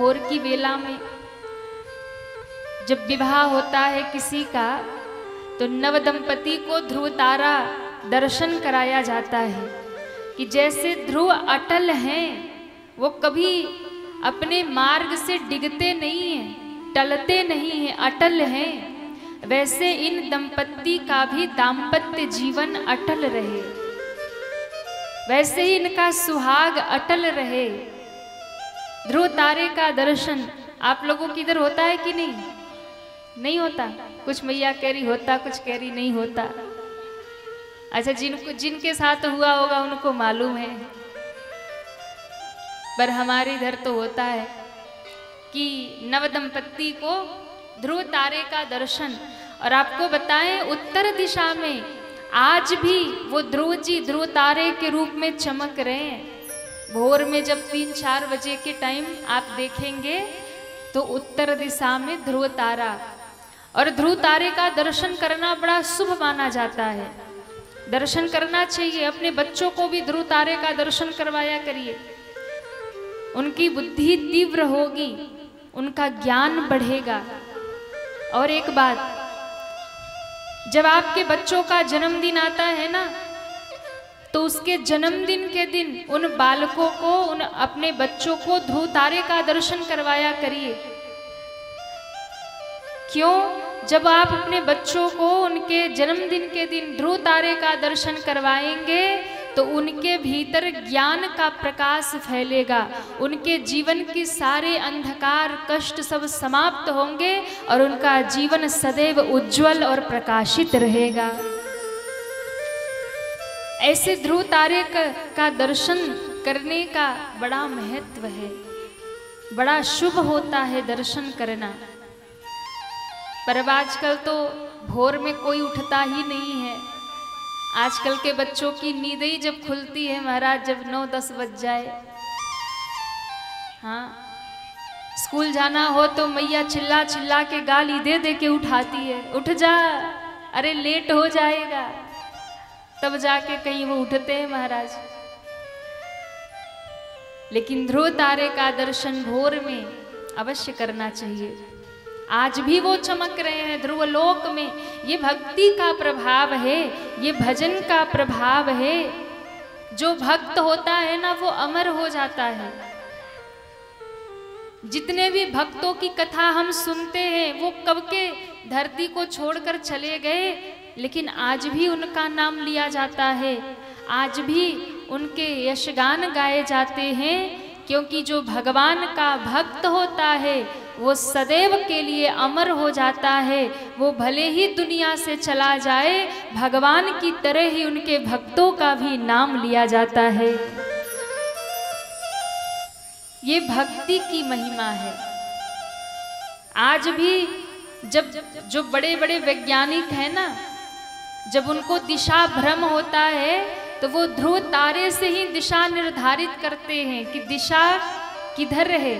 भोर की वेला में जब विवाह होता है किसी का, तो नव दंपति को ध्रुव तारा दर्शन कराया जाता है कि जैसे ध्रुव अटल हैं, वो कभी अपने मार्ग से डिगते नहीं हैं, टलते नहीं हैं, अटल हैं, वैसे इन दंपति का भी दाम्पत्य जीवन अटल रहे, वैसे ही इनका सुहाग अटल रहे। ध्रुव तारे का दर्शन आप लोगों की इधर होता है कि नहीं? नहीं होता। कुछ मैया कह रही होता, कुछ कह रही नहीं होता। अच्छा, जिनके साथ हुआ होगा उनको मालूम है, पर हमारे इधर तो होता है कि नव दंपति को ध्रुव तारे का दर्शन। और आपको बताएं, उत्तर दिशा में आज भी वो ध्रुव जी ध्रुव तारे के रूप में चमक रहे हैं। भोर में जब 3-4 बजे के टाइम आप देखेंगे तो उत्तर दिशा में ध्रुव तारा, और ध्रुव तारे का दर्शन करना बड़ा शुभ माना जाता है। दर्शन करना चाहिए। अपने बच्चों को भी ध्रुव तारे का दर्शन करवाया करिए, उनकी बुद्धि तीव्र होगी, उनका ज्ञान बढ़ेगा। और एक बात, जब आपके बच्चों का जन्मदिन आता है ना, तो उसके जन्मदिन के दिन उन बालकों को, उन अपने बच्चों को ध्रुव तारे का दर्शन करवाया करिए। क्यों? जब आप अपने बच्चों को उनके जन्मदिन के दिन ध्रुव तारे का दर्शन करवाएंगे तो उनके भीतर ज्ञान का प्रकाश फैलेगा, उनके जीवन की सारे अंधकार कष्ट सब समाप्त होंगे और उनका जीवन सदैव उज्जवल और प्रकाशित रहेगा। ऐसे ध्रुव तारे का दर्शन करने का बड़ा महत्व है, बड़ा शुभ होता है दर्शन करना। पर अब आजकल तो भोर में कोई उठता ही नहीं है। आजकल के बच्चों की नींद ही जब खुलती है महाराज, जब 9-10 बज जाए। हाँ, स्कूल जाना हो तो मैया चिल्ला चिल्ला के गाली दे दे के उठाती है, उठ जा, अरे लेट हो जाएगा, तब जाके कहीं वो उठते हैं महाराज। लेकिन ध्रुव तारे का दर्शन भोर में अवश्य करना चाहिए। आज भी वो चमक रहे हैं ध्रुवलोक में। ये भक्ति का प्रभाव है, ये भजन का प्रभाव है। जो भक्त होता है ना, वो अमर हो जाता है। जितने भी भक्तों की कथा हम सुनते हैं, वो कब के धरती को छोड़कर चले गए, लेकिन आज भी उनका नाम लिया जाता है, आज भी उनके यशगान गाए जाते हैं। क्योंकि जो भगवान का भक्त होता है वो सदैव के लिए अमर हो जाता है। वो भले ही दुनिया से चला जाए, भगवान की तरह ही उनके भक्तों का भी नाम लिया जाता है। ये भक्ति की महिमा है। आज भी जब जो बड़े बड़े वैज्ञानिक हैं ना, जब उनको दिशा भ्रम होता है तो वो ध्रुव तारे से ही दिशा निर्धारित करते हैं कि दिशा किधर है।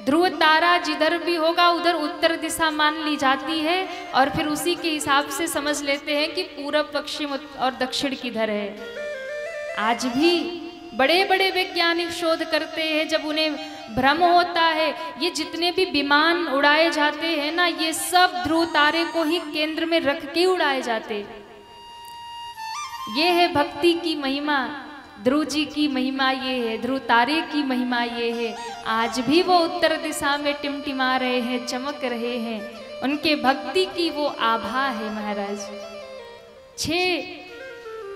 ध्रुव तारा जिधर भी होगा उधर उत्तर दिशा मान ली जाती है, और फिर उसी के हिसाब से समझ लेते हैं कि पूरब, पश्चिम और दक्षिण किधर है। आज भी बड़े बड़े वैज्ञानिक शोध करते हैं, जब उन्हें भ्रम होता है। ये जितने भी विमान उड़ाए जाते हैं ना, ये सब ध्रुव तारे को ही केंद्र में रख के उड़ाए जाते। ये है भक्ति की महिमा, ध्रुव जी की महिमा ये है, ध्रुव तारे की महिमा ये है। आज भी वो उत्तर दिशा में टिमटिमा रहे हैं, चमक रहे हैं। उनके भक्ति की वो आभा है महाराज।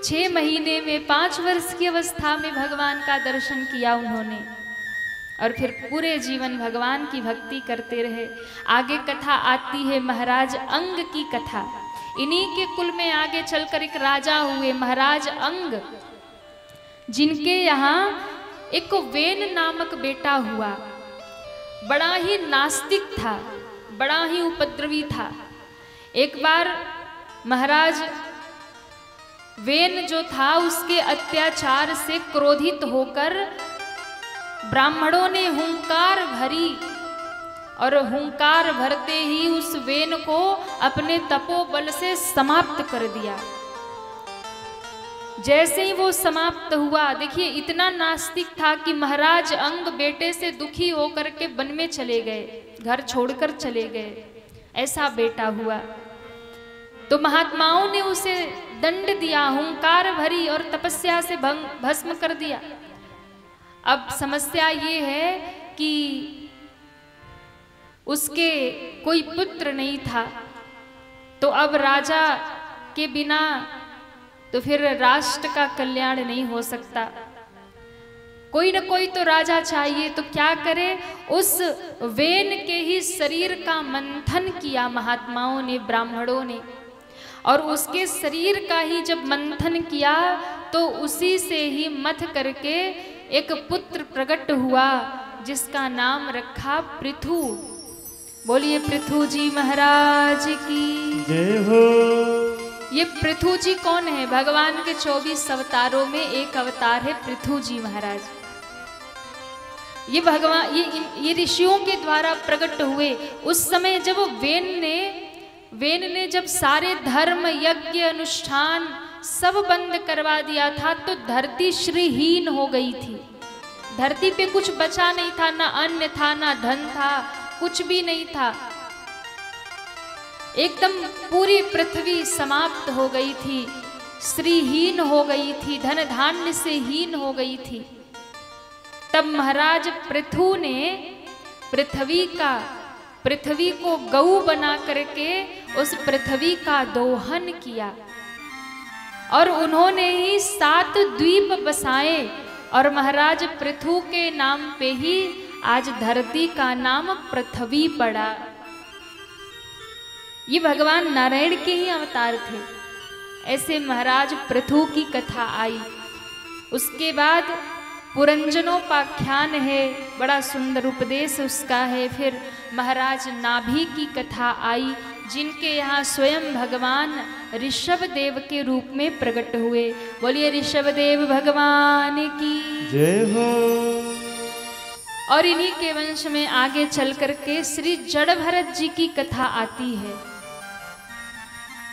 6 महीने में 5 वर्ष की अवस्था में भगवान का दर्शन किया उन्होंने, और फिर पूरे जीवन भगवान की भक्ति करते रहे। आगे कथा आती है महाराज अंग की कथा। इन्हीं के कुल में आगे चलकर एक राजा हुए, महाराज अंग, जिनके यहाँ एक वेन नामक बेटा हुआ। बड़ा ही नास्तिक था, बड़ा ही उपद्रवी था। एक बार महाराज वेन जो था, उसके अत्याचार से क्रोधित होकर ब्राह्मणों ने हुंकार भरी, और हुंकार भरते ही उस वेन को अपने तपोबल से समाप्त कर दिया। जैसे ही वो समाप्त हुआ, देखिए इतना नास्तिक था कि महाराज अंग बेटे से दुखी होकर के वन में चले गए, घर छोड़कर चले गए। ऐसा बेटा हुआ तो महात्माओं ने उसे दंड दिया, हुंकार भरी और तपस्या से भस्म कर दिया। अब समस्या ये है कि उसके कोई पुत्र नहीं था, तो अब राजा के बिना तो फिर राष्ट्र का कल्याण नहीं हो सकता, कोई न कोई तो राजा चाहिए। तो क्या करे, उस वेन के ही शरीर का मंथन किया महात्माओं ने, ब्राह्मणों ने, और उसके शरीर का ही जब मंथन किया तो उसी से ही मथ करके एक पुत्र प्रकट हुआ, जिसका नाम रखा पृथु। बोलिए पृथु जी महाराज की जय हो। ये पृथु जी कौन है? भगवान के 24 अवतारों में एक अवतार है पृथु जी महाराज। ये भगवान ये ऋषियों के द्वारा प्रकट हुए। उस समय जब वेन ने जब सारे धर्म यज्ञ अनुष्ठान सब बंद करवा दिया था, तो धरती श्रीहीन हो गई थी। धरती पे कुछ बचा नहीं था, ना अन्न था, ना धन था, कुछ भी नहीं था। एकदम पूरी पृथ्वी समाप्त हो गई थी, श्रीहीन हो गई थी, धन धान्य से हीन हो गई थी। तब महाराज पृथु ने पृथ्वी को गऊ बना करके उस पृथ्वी का दोहन किया, और उन्होंने ही 7 द्वीप बसाए, और महाराज पृथु के नाम पे ही आज धरती का नाम पृथ्वी पड़ा। ये भगवान नारायण के ही अवतार थे। ऐसे महाराज पृथु की कथा आई। उसके बाद पुरंजनोपाख्यान है, बड़ा सुंदर उपदेश उसका है। फिर महाराज नाभि की कथा आई, जिनके यहाँ स्वयं भगवान ऋषभ देव के रूप में प्रकट हुए। बोलिए ऋषभ देव भगवान की जय हो। और इन्हीं के वंश में आगे चल करके श्री जड़ भरत जी की कथा आती है।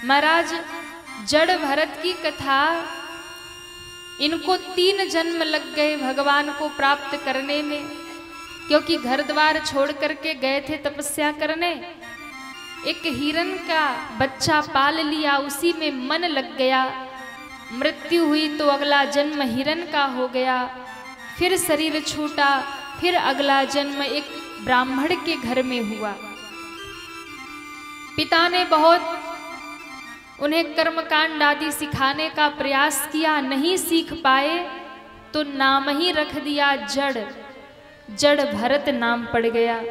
महाराज जड़ भरत की कथा, इनको 3 जन्म लग गए भगवान को प्राप्त करने में, क्योंकि घर द्वार छोड़ करके गए थे तपस्या करने। एक हिरण का बच्चा पाल लिया, उसी में मन लग गया, मृत्यु हुई तो अगला जन्म हिरण का हो गया। फिर शरीर छूटा, फिर अगला जन्म एक ब्राह्मण के घर में हुआ। पिता ने बहुत उन्हें कर्मकांड आदि सिखाने का प्रयास किया, नहीं सीख पाए, तो नाम ही रख दिया जड़ भरत नाम पड़ गया।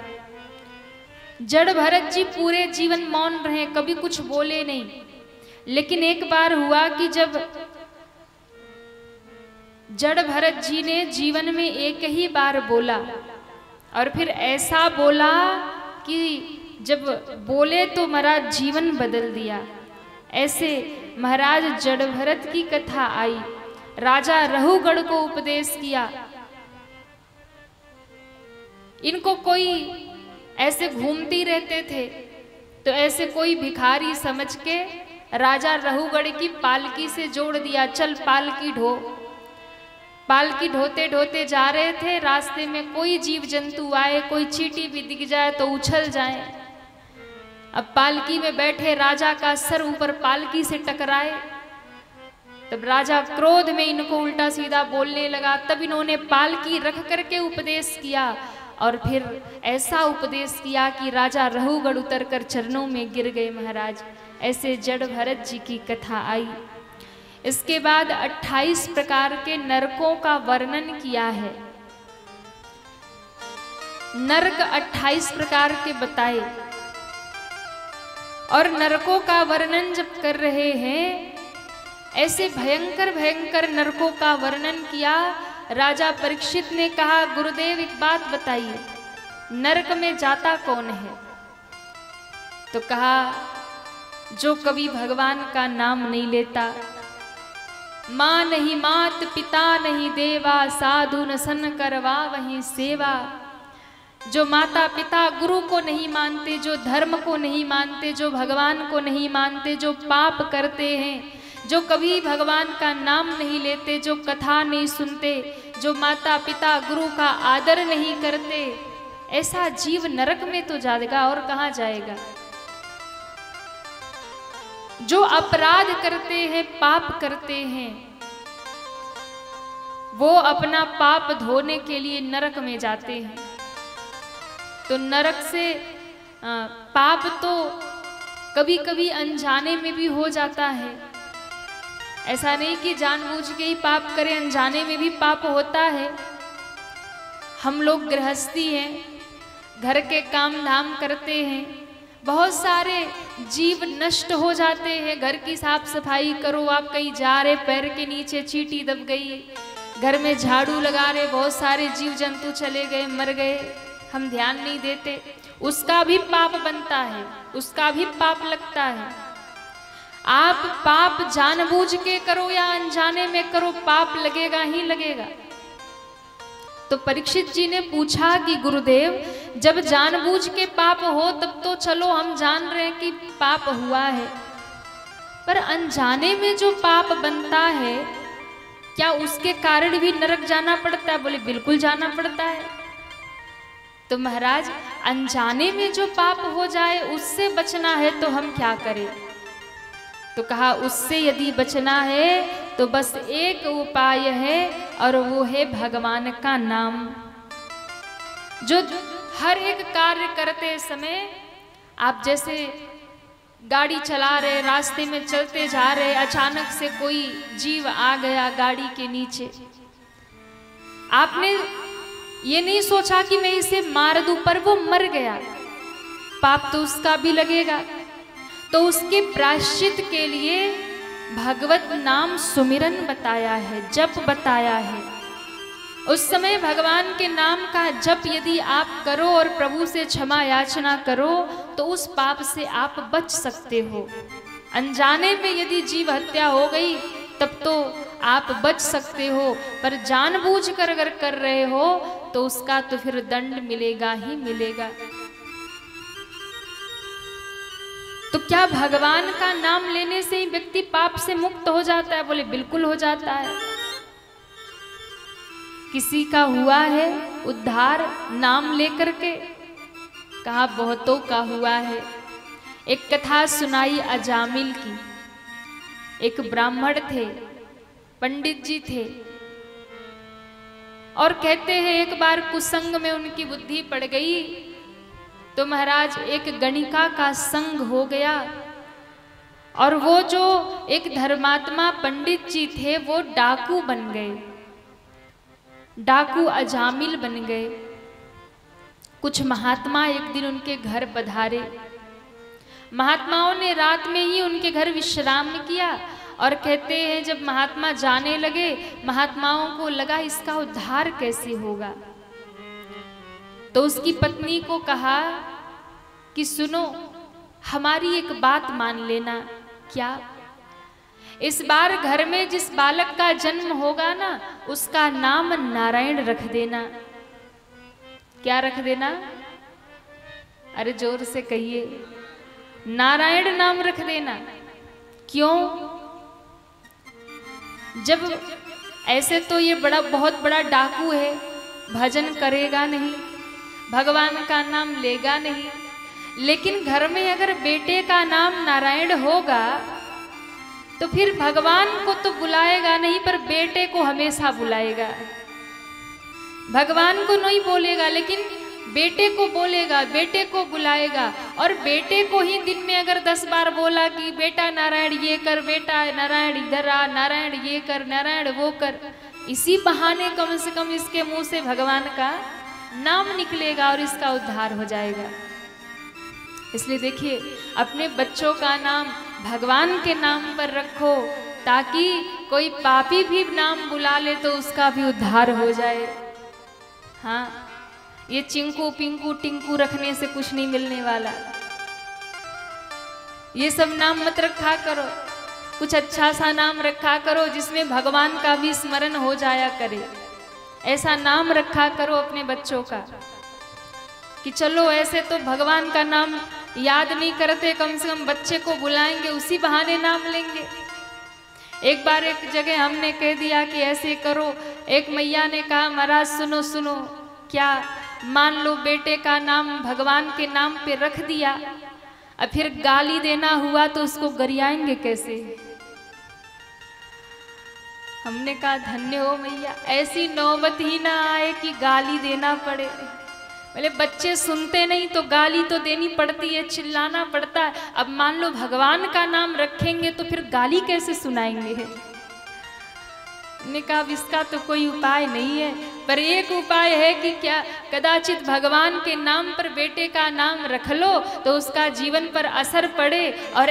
जड़ भरत जी पूरे जीवन मौन रहे, कभी कुछ बोले नहीं। लेकिन एक बार हुआ कि जब जड़ भरत जी ने जीवन में एक ही बार बोला, और फिर ऐसा बोला कि जब बोले तो महाराज जीवन बदल दिया। ऐसे महाराज जड़ भरत की कथा आई। राजा रहुगढ़ को उपदेश किया। इनको कोई ऐसे घूमती रहते थे, तो ऐसे कोई भिखारी समझ के राजा रहुगढ़ की पालकी से जोड़ दिया, चल पालकी ढो। पालकी ढोते ढोते जा रहे थे, रास्ते में कोई जीव जंतु आए, कोई चींटी भी दिख जाए तो उछल जाए। अब पालकी में बैठे राजा का सर ऊपर पालकी से टकराए, तब राजा क्रोध में इनको उल्टा सीधा बोलने लगा। तब इन्होंने पालकी रख करके उपदेश किया, और फिर ऐसा उपदेश किया कि राजा रहुगढ़ उतर कर चरणों में गिर गए महाराज। ऐसे जड़ भरत जी की कथा आई। इसके बाद 28 प्रकार के नरकों का वर्णन किया है। नरक 28 प्रकार के बताए, और नरकों का वर्णन जब कर रहे हैं, ऐसे भयंकर भयंकर नरकों का वर्णन किया। राजा परीक्षित ने कहा, गुरुदेव एक बात बताइए, नरक में जाता कौन है? तो कहा, जो कभी भगवान का नाम नहीं लेता, माँ नहीं मात पिता नहीं देवा, साधु न सन करवा वहीं सेवा। जो माता पिता गुरु को नहीं मानते, जो धर्म को नहीं मानते, जो भगवान को नहीं मानते, जो पाप करते हैं, जो कभी भगवान का नाम नहीं लेते, जो कथा नहीं सुनते, जो माता पिता गुरु का आदर नहीं करते, ऐसा जीव नरक में तो जाएगा और कहाँ जाएगा। जो अपराध करते हैं, पाप करते हैं, वो अपना पाप धोने के लिए नरक में जाते हैं। तो नरक से पाप तो कभी कभी अनजाने में भी हो जाता है। ऐसा नहीं कि जानबूझ के ही पाप करें, अनजाने में भी पाप होता है। हम लोग गृहस्थी हैं, घर के काम धाम करते हैं, बहुत सारे जीव नष्ट हो जाते हैं। घर की साफ सफाई करो, आप कहीं जा रहे, पैर के नीचे चींटी दब गई, घर में झाड़ू लगा रहे, बहुत सारे जीव जंतु चले गए, मर गए, हम ध्यान नहीं देते, उसका भी पाप बनता है, उसका भी पाप लगता है। आप पाप जानबूझ के करो या अनजाने में करो, पाप लगेगा ही लगेगा। तो परीक्षित जी ने पूछा कि गुरुदेव, जब जानबूझ के पाप हो तब तो चलो हम जान रहे हैं कि पाप हुआ है, पर अनजाने में जो पाप बनता है, क्या उसके कारण भी नरक जाना पड़ता है? बोले बिल्कुल जाना पड़ता है। तो महाराज, अनजाने में जो पाप हो जाए उससे बचना है तो हम क्या करें? तो कहा, उससे यदि बचना है तो बस एक उपाय है, और वो है भगवान का नाम। जो हर एक कार्य करते समय, आप जैसे गाड़ी चला रहे, रास्ते में चलते जा रहे, अचानक से कोई जीव आ गया गाड़ी के नीचे, आपने ये नहीं सोचा कि मैं इसे मार दूं, पर वो मर गया, पाप तो उसका भी लगेगा। तो उसके प्रायश्चित के लिए भगवत नाम सुमिरन बताया है, जप बताया है। उस समय भगवान के नाम का जप यदि आप करो और प्रभु से क्षमा याचना करो तो उस पाप से आप बच सकते हो। अनजाने में यदि जीव हत्या हो गई तब तो आप बच सकते हो, पर जानबूझकर अगर कर रहे हो तो उसका तो फिर दंड मिलेगा ही मिलेगा। तो क्या भगवान का नाम लेने से ही व्यक्ति पाप से मुक्त हो जाता है? बोले बिल्कुल हो जाता है। किसी का हुआ है उद्धार नाम लेकर के? कहा बहुतों का हुआ है। एक कथा सुनाई अजामिल की। एक ब्राह्मण थे, पंडित जी थे, और कहते हैं एक बार कुसंग में उनकी बुद्धि पड़ गई तो महाराज एक गणिका का संग हो गया, और वो जो एक धर्मात्मा पंडित जी थे वो डाकू बन गए, डाकू अजामिल बन गए। कुछ महात्मा एक दिन उनके घर पधारे। महात्माओं ने रात में ही उनके घर विश्राम किया, और कहते हैं जब महात्मा जाने लगे, महात्माओं को लगा इसका उद्धार कैसे होगा। तो उसकी पत्नी को कहा कि सुनो, हमारी एक बात मान लेना। क्या? इस बार घर में जिस बालक का जन्म होगा ना, उसका नाम नारायण रख देना। क्या रख देना? अरे जोर से कहिए, नारायण नाम रख देना। क्यों? जब ऐसे तो ये बहुत बड़ा डाकू है, भजन करेगा नहीं, भगवान का नाम लेगा नहीं, लेकिन घर में अगर बेटे का नाम नारायण होगा तो फिर भगवान को तो बुलाएगा नहीं, पर बेटे को हमेशा बुलाएगा। भगवान को नहीं बोलेगा लेकिन बेटे को बोलेगा, बेटे को बुलाएगा। और बेटे को ही दिन में अगर 10 बार बोला कि बेटा नारायण ये कर, बेटा नारायण इधर आ, नारायण ये कर, नारायण वो कर, इसी बहाने कम से कम इसके मुंह से भगवान का नाम निकलेगा और इसका उद्धार हो जाएगा। इसलिए देखिए, अपने बच्चों का नाम भगवान के नाम पर रखो, ताकि कोई पापी भी नाम बुला ले तो उसका भी उद्धार हो जाए। हाँ, ये चिंकू पिंकू टिंकू रखने से कुछ नहीं मिलने वाला। ये सब नाम मत रखा करो, कुछ अच्छा सा नाम रखा करो जिसमें भगवान का भी स्मरण हो जाया करे। ऐसा नाम रखा करो अपने बच्चों का कि चलो ऐसे तो भगवान का नाम याद नहीं करते, कम से कम बच्चे को बुलाएंगे, उसी बहाने नाम लेंगे। एक बार एक जगह हमने कह दिया कि ऐसे करो, एक मैया ने कहा महाराज सुनो सुनो, क्या मान लो बेटे का नाम भगवान के नाम पे रख दिया, अब फिर गाली देना हुआ तो उसको गरियाएंगे कैसे? हमने कहा धन्य हो मैया, ऐसी नौबत ही ना आए कि गाली देना पड़े। बोले बच्चे सुनते नहीं तो गाली तो देनी पड़ती है, चिल्लाना पड़ता है, अब मान लो भगवान का नाम रखेंगे तो फिर गाली कैसे सुनाएंगे? ने कहा इसका तो कोई उपाय नहीं है, पर एक उपाय है कि क्या कदाचित भगवान के नाम पर बेटे का नाम रख लो तो उसका जीवन पर असर पड़े और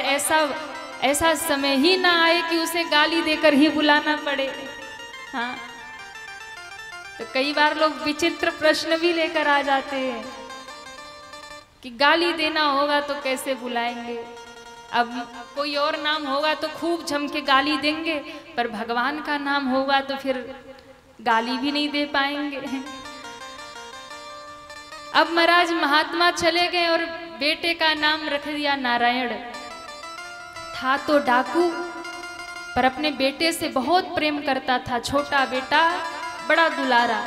ऐसा समय ही ना आए कि उसे गाली देकर ही बुलाना पड़े। हाँ, तो कई बार लोग विचित्र प्रश्न भी लेकर आ जाते हैं कि गाली देना होगा तो कैसे बुलाएंगे, अब कोई और नाम होगा तो खूब जम के गाली देंगे, पर भगवान का नाम होगा तो फिर गाली भी नहीं दे पाएंगे। अब महाराज महात्मा चले गए और बेटे का नाम रख दिया नारायण। था तो डाकू, पर अपने बेटे से बहुत प्रेम करता था, छोटा बेटा बड़ा दुलारा,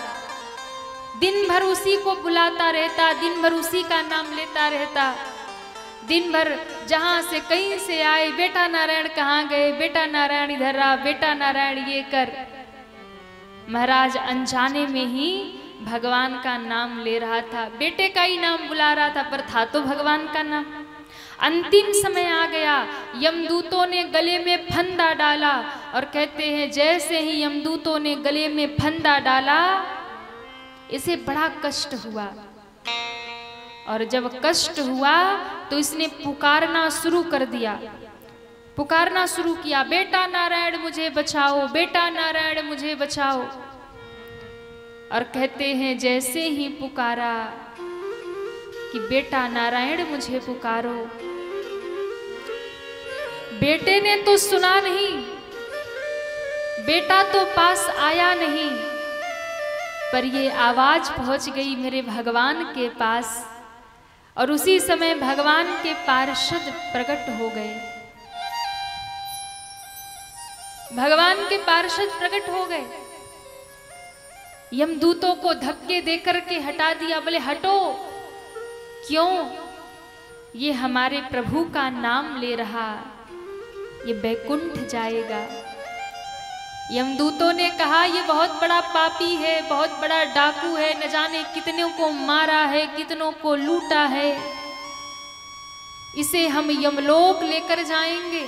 दिन भर उसी को बुलाता रहता, दिन भर उसी का नाम लेता रहता, दिन भर जहां से कहीं से आए बेटा नारायण कहाँ गए, बेटा नारायण इधर आ, बेटा नारायण ये कर। महाराज अनजाने में ही भगवान का नाम ले रहा था, बेटे का ही नाम बुला रहा था, पर था तो भगवान का नाम। अंतिम समय आ गया, यमदूतों ने गले में फंदा डाला और कहते हैं जैसे ही यमदूतों ने गले में फंदा डाला इसे बड़ा कष्ट हुआ, और जब कष्ट हुआ तो इसने पुकारना शुरू कर दिया, पुकारना शुरू किया, बेटा नारायण मुझे बचाओ, बेटा नारायण मुझे बचाओ। और कहते हैं जैसे ही पुकारा कि बेटा नारायण मुझे पुकारो, बेटे ने तो सुना नहीं, बेटा तो पास आया नहीं, पर ये आवाज पहुंच गई मेरे भगवान के पास, और उसी समय भगवान के पार्षद प्रकट हो गए, भगवान के पार्षद प्रकट हो गए। यमदूतों को धक्के देकर के हटा दिया, बोले हटो, क्यों? ये हमारे प्रभु का नाम ले रहा, ये बैकुंठ जाएगा। यमदूतों ने कहा ये बहुत बड़ा पापी है, बहुत बड़ा डाकू है, न जाने कितनों को मारा है, कितनों को लूटा है, इसे हम यमलोक लेकर जाएंगे,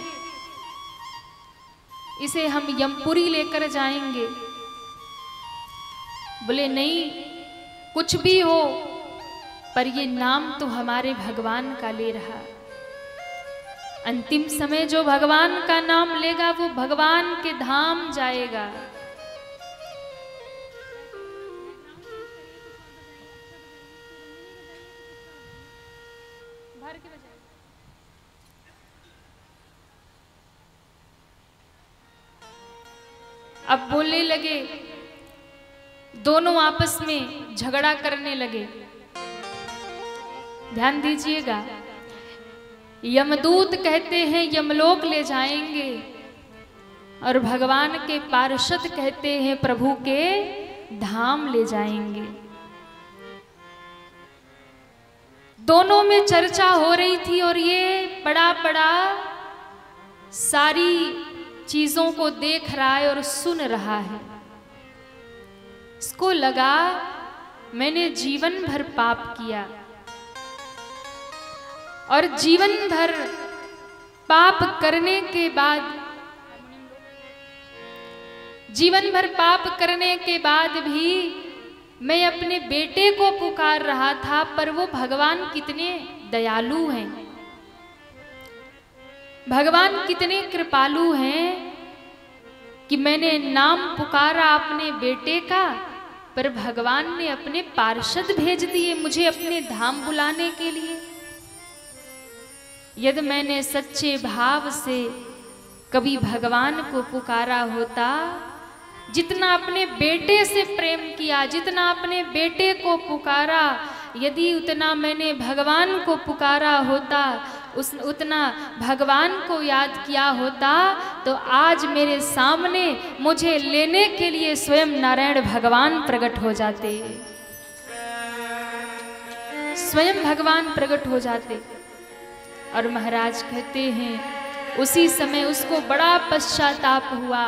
इसे हम यमपुरी लेकर जाएंगे। बोले नहीं, कुछ भी हो, पर ये नाम तो हमारे भगवान का ले रहा। अंतिम समय जो भगवान का नाम लेगा वो भगवान के धाम जाएगा। अब बोलने लगे, दोनों आपस में झगड़ा करने लगे। ध्यान दीजिएगा, यमदूत कहते हैं यमलोक ले जाएंगे, और भगवान के पार्षद कहते हैं प्रभु के धाम ले जाएंगे। दोनों में चर्चा हो रही थी, और ये बड़ा बड़ा सारी चीजों को देख रहा है और सुन रहा है। इसको लगा मैंने जीवन भर पाप किया, और जीवन भर पाप करने के बाद, जीवन भर पाप करने के बाद भी मैं अपने बेटे को पुकार रहा था, पर वो भगवान कितने दयालु हैं, भगवान कितने कृपालु हैं कि मैंने नाम पुकारा अपने बेटे का, पर भगवान ने अपने पार्षद भेज दिए मुझे अपने धाम बुलाने के लिए। यदि मैंने सच्चे भाव से कभी भगवान को पुकारा होता, जितना अपने बेटे से प्रेम किया, जितना अपने बेटे को पुकारा, यदि उतना मैंने भगवान को पुकारा होता उतना भगवान को याद किया होता तो आज मेरे सामने मुझे लेने के लिए स्वयं नारायण भगवान प्रकट हो जाते, स्वयं भगवान प्रकट हो जाते। और महाराज कहते हैं उसी समय उसको बड़ा पश्चाताप हुआ,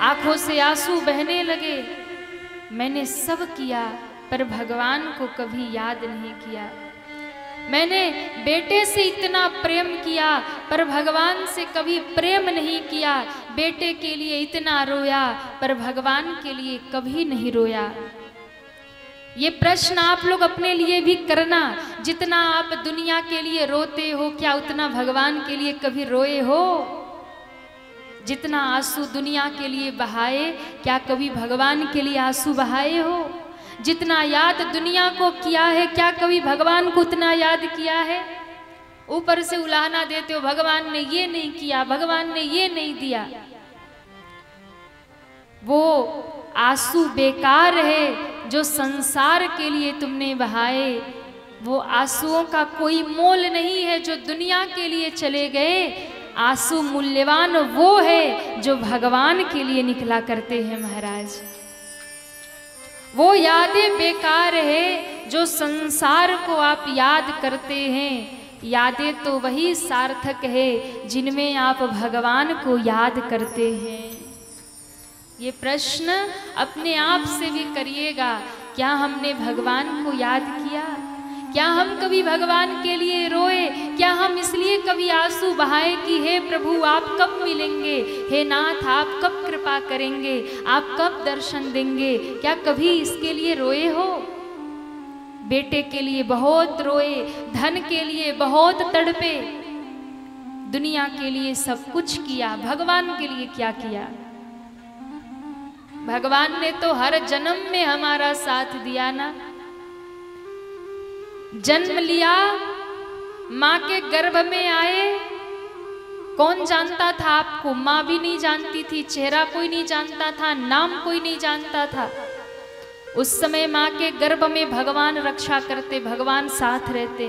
आंखों से आंसू बहने लगे। मैंने सब किया पर भगवान को कभी याद नहीं किया। मैंने बेटे से इतना प्रेम किया पर भगवान से कभी प्रेम नहीं किया। बेटे के लिए इतना रोया पर भगवान के लिए कभी नहीं रोया। ये प्रश्न आप लोग अपने लिए भी करना, जितना आप दुनिया के लिए रोते हो क्या उतना भगवान के लिए कभी रोए हो? जितना आंसू दुनिया के लिए बहाए क्या कभी भगवान के लिए आंसू बहाए हो? जितना याद दुनिया को किया है क्या कभी भगवान को उतना याद किया है? ऊपर से उलाहना देते हो भगवान ने ये नहीं किया, भगवान ने ये नहीं दिया। वो आंसू बेकार है जो संसार के लिए तुमने बहाए, वो आंसुओं का कोई मोल नहीं है जो दुनिया के लिए चले गए। आंसू मूल्यवान वो है जो भगवान के लिए निकला करते हैं महाराज। वो यादें बेकार है जो संसार को आप याद करते हैं। यादें तो वही सार्थक है जिनमें आप भगवान को याद करते हैं। ये प्रश्न अपने आप से भी करिएगा, क्या हमने भगवान को याद किया? क्या हम कभी भगवान के लिए रोए? क्या हम इसलिए कभी आंसू बहाए कि हे प्रभु आप कब मिलेंगे, हे नाथ आप कब कृपा करेंगे, आप कब दर्शन देंगे? क्या कभी इसके लिए रोए हो? बेटे के लिए बहुत रोए, धन के लिए बहुत तड़पे, दुनिया के लिए सब कुछ किया, भगवान के लिए क्या किया? भगवान ने तो हर जन्म में हमारा साथ दिया ना। जन्म लिया, माँ के गर्भ में आए, कौन जानता था आपको? माँ भी नहीं जानती थी, चेहरा कोई नहीं जानता था, नाम कोई नहीं जानता था। उस समय माँ के गर्भ में भगवान रक्षा करते, भगवान साथ रहते।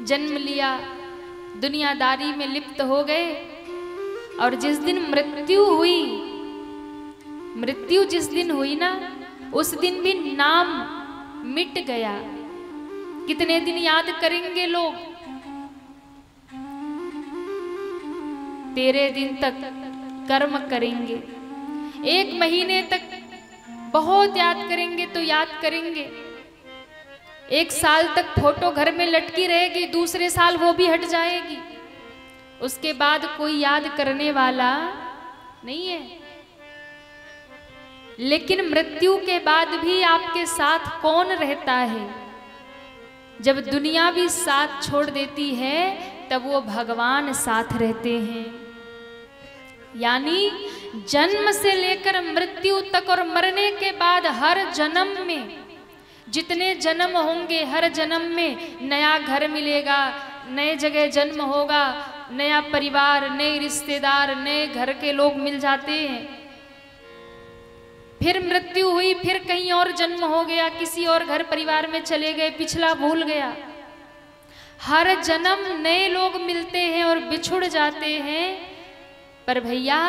जन्म लिया, दुनियादारी में लिप्त हो गए और जिस दिन मृत्यु हुई, मृत्यु जिस दिन हुई ना उस दिन भी नाम मिट गया। कितने दिन याद करेंगे लोग? 13 दिन तक कर्म करेंगे, 1 महीने तक बहुत याद करेंगे तो याद करेंगे, 1 साल तक फोटो घर में लटकी रहेगी, दूसरे साल वो भी हट जाएगी। उसके बाद कोई याद करने वाला नहीं है। लेकिन मृत्यु के बाद भी आपके साथ कौन रहता है? जब दुनिया भी साथ छोड़ देती है तब वो भगवान साथ रहते हैं। यानी जन्म से लेकर मृत्यु तक और मरने के बाद हर जन्म में, जितने जन्म होंगे हर जन्म में नया घर मिलेगा, नए जगह जन्म होगा, नया परिवार, नए रिश्तेदार, नए घर के लोग मिल जाते हैं। फिर मृत्यु हुई, फिर कहीं और जन्म हो गया, किसी और घर परिवार में चले गए, पिछला भूल गया। हर जन्म नए लोग मिलते हैं और बिछुड़ जाते हैं, पर भैया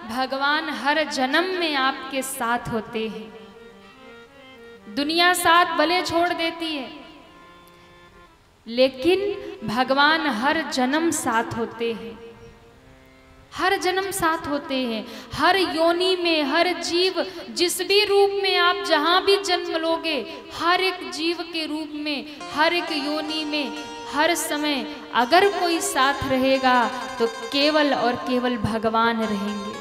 भगवान हर जन्म में आपके साथ होते हैं। दुनिया साथ भले छोड़ देती है लेकिन भगवान हर जन्म साथ होते हैं, हर जन्म साथ होते हैं। हर योनि में, हर जीव जिस भी रूप में आप जहां भी जन्म लोगे, हर एक जीव के रूप में, हर एक योनि में, हर समय अगर कोई साथ रहेगा तो केवल और केवल भगवान रहेंगे।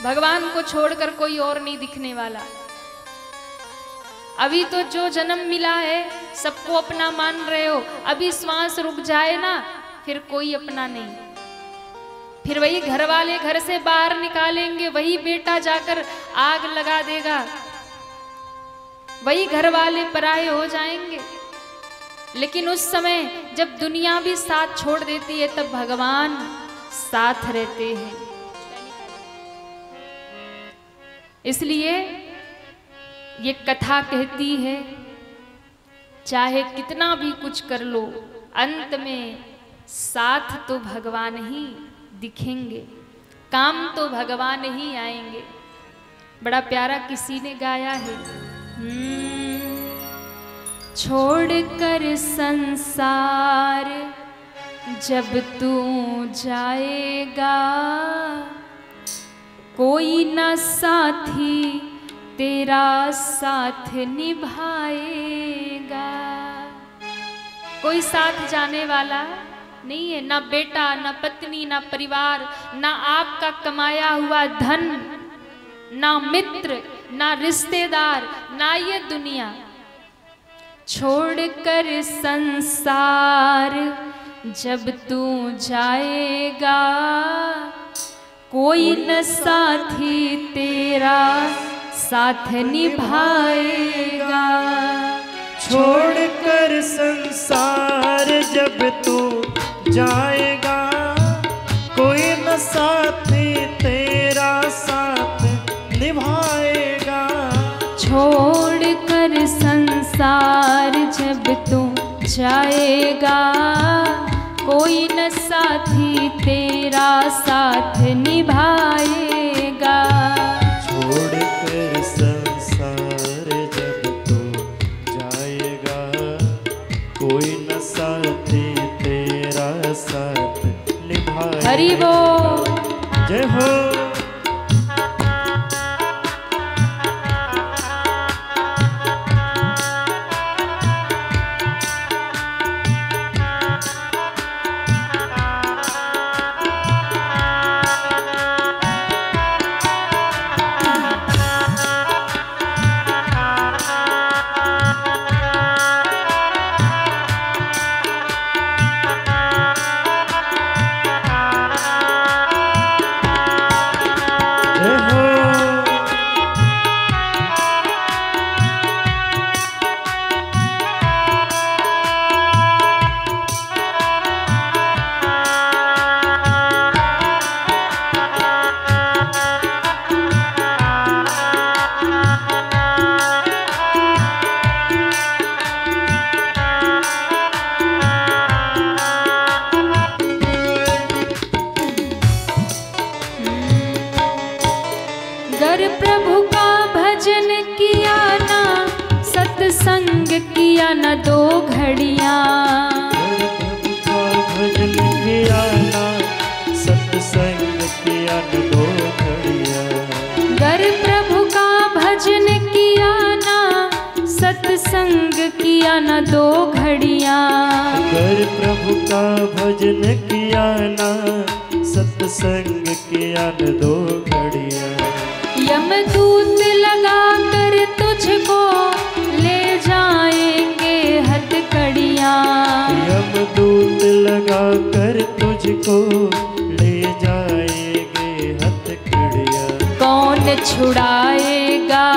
भगवान को छोड़कर कोई और नहीं दिखने वाला। अभी तो जो जन्म मिला है सबको अपना मान रहे हो, अभी श्वास रुक जाए ना फिर कोई अपना नहीं। फिर वही घर वाले घर से बाहर निकालेंगे, वही बेटा जाकर आग लगा देगा, वही घर वाले पराये हो जाएंगे। लेकिन उस समय जब दुनिया भी साथ छोड़ देती है तब भगवान साथ रहते हैं। इसलिए ये कथा कहती है चाहे कितना भी कुछ कर लो, अंत में साथ तो भगवान ही दिखेंगे, काम तो भगवान ही आएंगे। बड़ा प्यारा किसी ने गाया है, छोड़कर संसार जब तू जाएगा, कोई न साथी तेरा साथ निभाएगा। कोई साथ जाने वाला नहीं है, ना बेटा, ना पत्नी, ना परिवार, ना आपका कमाया हुआ धन, ना मित्र, ना रिश्तेदार, ना ये दुनिया। छोड़कर संसार जब तू जाएगा, कोई न साथी तेरा साथ निभाएगा। छोड़कर संसार जब तू जाएगा, कोई न साथी तेरा साथ निभाएगा। छोड़कर संसार जब तू जाएगा, कोई न साथी तेरा साथ निभाएगा। छोड़कर संसार जब तू जाएगा, कोई न साथी तेरा साथ निभाएगा। हरि बोल, जय हो। गर प्रभु का भजन किया ना, सत्संग किया न दो घड़ियाँ। भजन किया ना, सत्संग किया न दो घड़ियाँ। गर प्रभु का भजन किया ना, सत्संग किया न दो घड़ियाँ। गर प्रभु का भजन किया ना, सत्संग किया न दो घड़ियाँ। यमदूत लगा कर तुझको ले जाएंगे हथकड़ियाँ। यमदूत लगा कर तुझको ले जाएंगे हथकड़ियाँ। कौन छुड़ाएगा,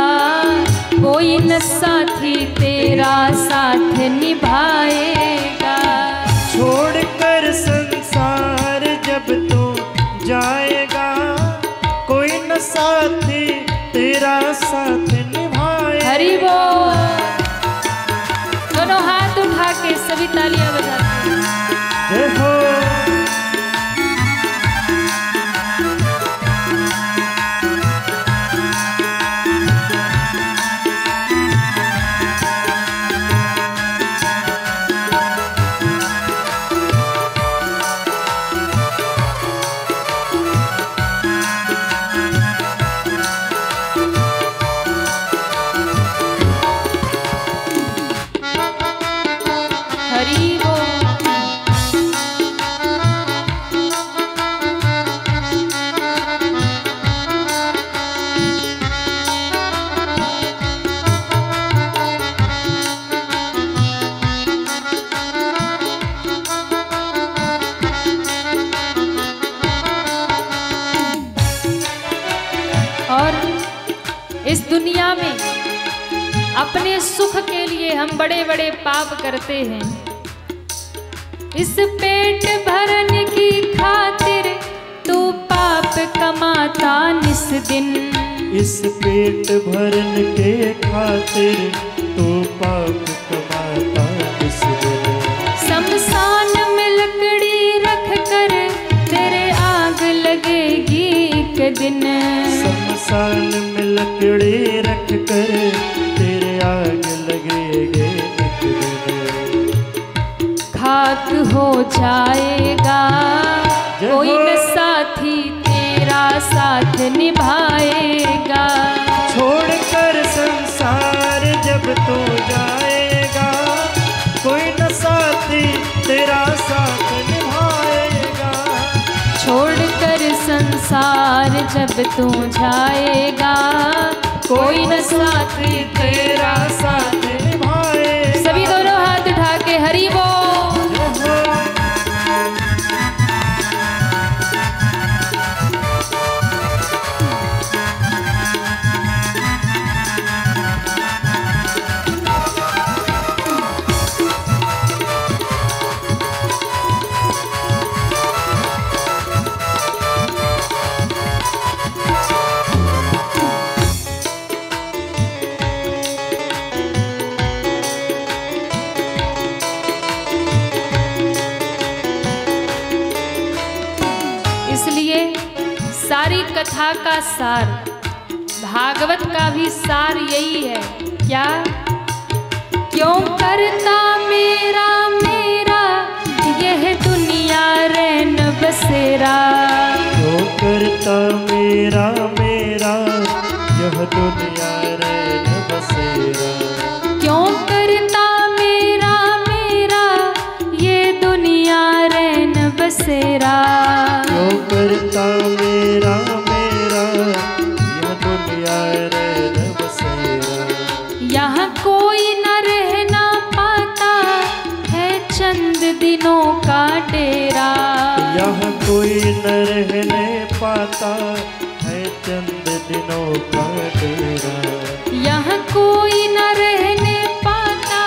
कोई न साथी तेरा साथ निभाएगा। छोड़कर संसार जब तू जाएगा, कोई न साथी तेरा साथ निभाए। हरि बोल, दोनों हाथ उठा के सभी तालियां बजाते हैं। जय हो। हरि बोल, और इस दुनिया में अपने सुख के लिए हम बड़े बड़े पाप करते हैं। इस पेट भरने की खातिर तू पाप कमाता निस दिन। इस पेट भरन के खातिर तू पाप कमाता टुकड़े रख कर तेरे आग लगेंगे एक दिन। खाक हो जाएगा कोई न साथी तेरा साथ निभाएगा। छोड़कर संसार जब तू जाएगा कोई न साथी तेरा साथ निभाएगा। छोड़कर संसार जब तू जाएगा कोई न साथी तेरा साथ निभाएगा। सभी दोनों हाथ उठा के हरि बोल। इसलिए सारी कथा का सार, भागवत का भी सार यही है। क्या? क्यों करता मेरा मेरा यह दुनिया रैन बसेरा। क्यों करता मेरा मेरा यह दुनिया रैन बसेरा। क्यों करता मेरा मेरा ये दुनिया रैन बसेरा। क्यों करता मेरा मेरा यह दुनिया रैन बसेरा। यहाँ कोई न रहना पाता है चंद दिनों का डेरा। यहाँ कोई न रहने पाता है चंद दिनों का डेरा। यहाँ कोई न रहने पाता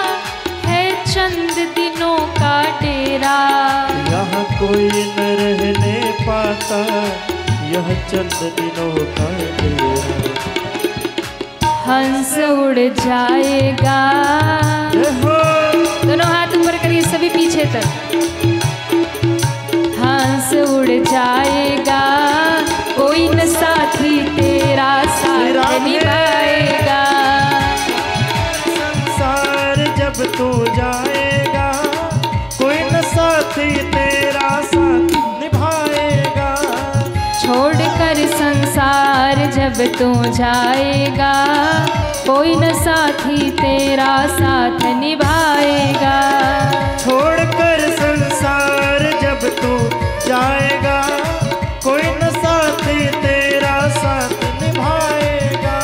है चंद दिनों का डेरा। यहाँ कोई न रहने पाता यह चंद दिनों का डेरा। हंस उड़ जाएगा। दोनों हाथ ऊपर करिए सभी पीछे तक। हंस उड़ जाएगा कोई न साथी तेरा साथ निभाएगा। संसार जब तू जाएगा कोई न साथी तेरा साथ निभाएगा। छोड़कर संसार जब तू जाएगा कोई न साथी तेरा साथ निभाएगा। छोड़कर संसार जब तू जाएगा कोई न साथी तेरा साथ निभाएगा।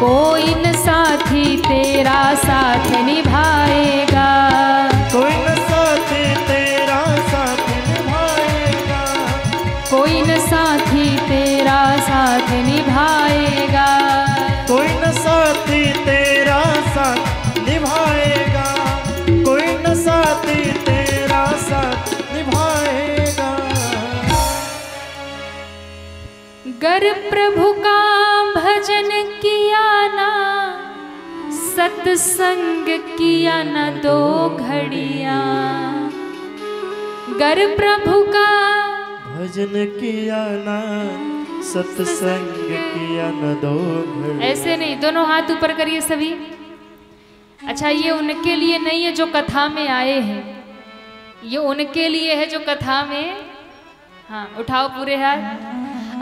कोई न साथी तेरा साथ निभाएगा। कोई न साथी तेरा साथ निभाएगा। कोई न साथी तेरा साथ निभाएगा। कोई न साथी तेरा साथ निभाएगा। कोई न साथी तेरा साथ निभाएगा। गर प्रभु का भजन किया ना सत्संग किया न दो घड़िया। गर प्रभु का भजन किया ना सत्संग किया न दो घड़ी। ऐसे नहीं, दोनों हाथ ऊपर करिए सभी। अच्छा, ये उनके लिए नहीं है जो कथा में आए हैं, ये उनके लिए है जो कथा में। हाँ, उठाओ पूरे हाथ।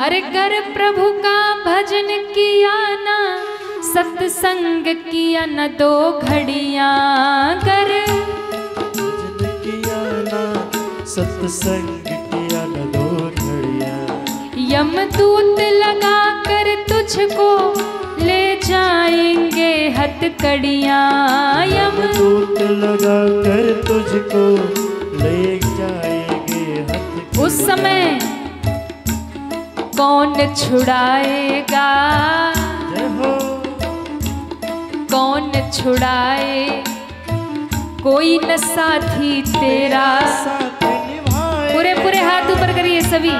अरे कर प्रभु का भजन किया ना सत्संग किया न दो घड़ियां। कर भजन किया ना सत्संग किया न दो घड़ियां। यमदूत लगा कर तुझको ले जाएंगे हथकड़ियां। यमदूत लगा कर तुझको ले जाएंगे हथकड़ियां। उस समय कौन छुड़ाएगा, कौन छुड़ाए, कोई न साथी तेरा साथ निभाए। पूरे पूरे हाथ ऊपर करिए सभी।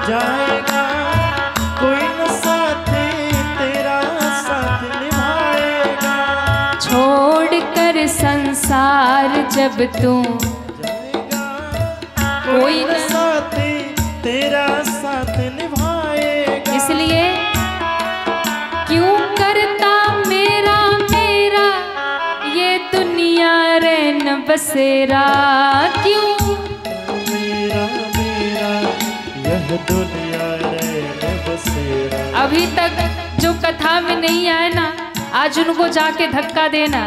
जाएगा कोई न साथी तेरा साथ निभाएगा। छोड़ कर संसार जब तू कोई न साथी तेरा साथ निभाएगा। इसलिए बसेरा क्यों? मेरा मेरा यह दुनिया रैन बसेरा। अभी तक जो कथा में नहीं आए ना, आज उनको जाके धक्का देना।